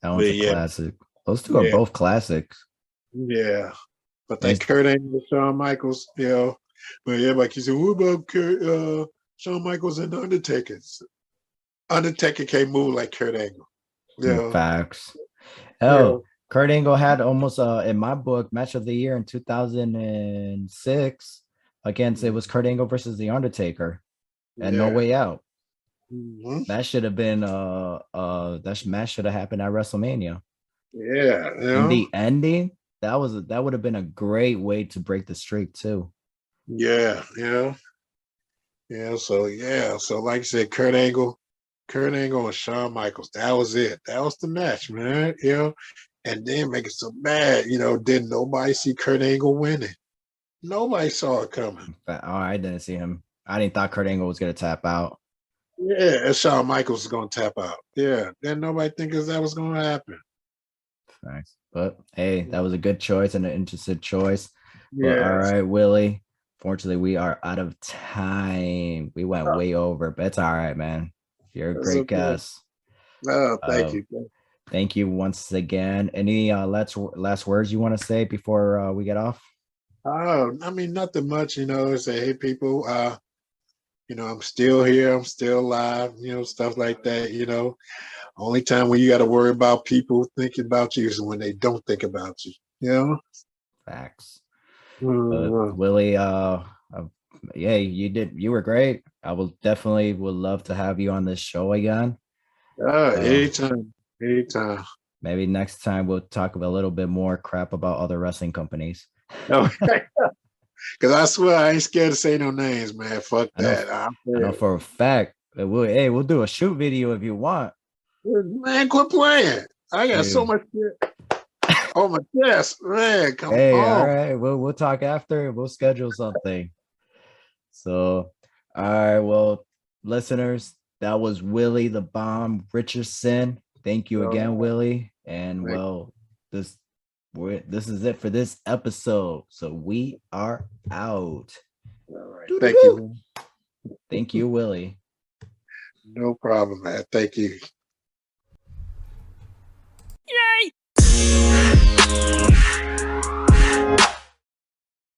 That one's a classic. Those two are both classics. Yeah. But that Kurt Angle and Shawn Michaels, but everybody keeps saying, what about Shawn Michaels and Undertaker? Undertaker can't move like Kurt Angle. Facts. Kurt Angle had almost in my book match of the year in 2006 against it was Kurt Angle versus the Undertaker and No Way Out. Mm-hmm. That should have been that match should have happened at WrestleMania. Yeah. In the ending, that would have been a great way to break the streak too. Yeah. So like I said, Kurt Angle and Shawn Michaels. That was it. That was the match, man. And then make it so bad, didn't nobody see Kurt Angle winning. Nobody saw it coming. But, I didn't see him. I didn't thought Kurt Angle was gonna tap out. Yeah, and Shawn Michaels was going to tap out. Yeah, then nobody thinks that was going to happen. Thanks. But hey, that was a good choice and an interesting choice. But Yeah. all right, Willie. Fortunately, we are out of time. We went way over, but it's all right, man. You're a That's great okay. guest. Oh, thank you. Thank you once again. Any last words you want to say before we get off? Oh, I mean, nothing much, say, hey, people, I'm still here. I'm still alive, stuff like that, Only time when you got to worry about people thinking about you is when they don't think about you. Facts. Mhm. Willie, yeah, you were great. I will definitely would love to have you on this show again. Anytime. Maybe next time we'll talk a little bit more crap about other wrestling companies. Okay. Because I swear I ain't scared to say no names, man. Fuck that. I know for a fact. We'll do a shoot video if you want. Man, quit playing. I got so much shit on my chest. Man, come on. All right. We'll talk after. We'll schedule something. So, all right. Well, listeners, that was Willie the Bomb Richardson. Thank you again, Willie. And this is it for this episode. So we are out. All right. Thank you. Thank you, Willie. No problem, man. Thank you.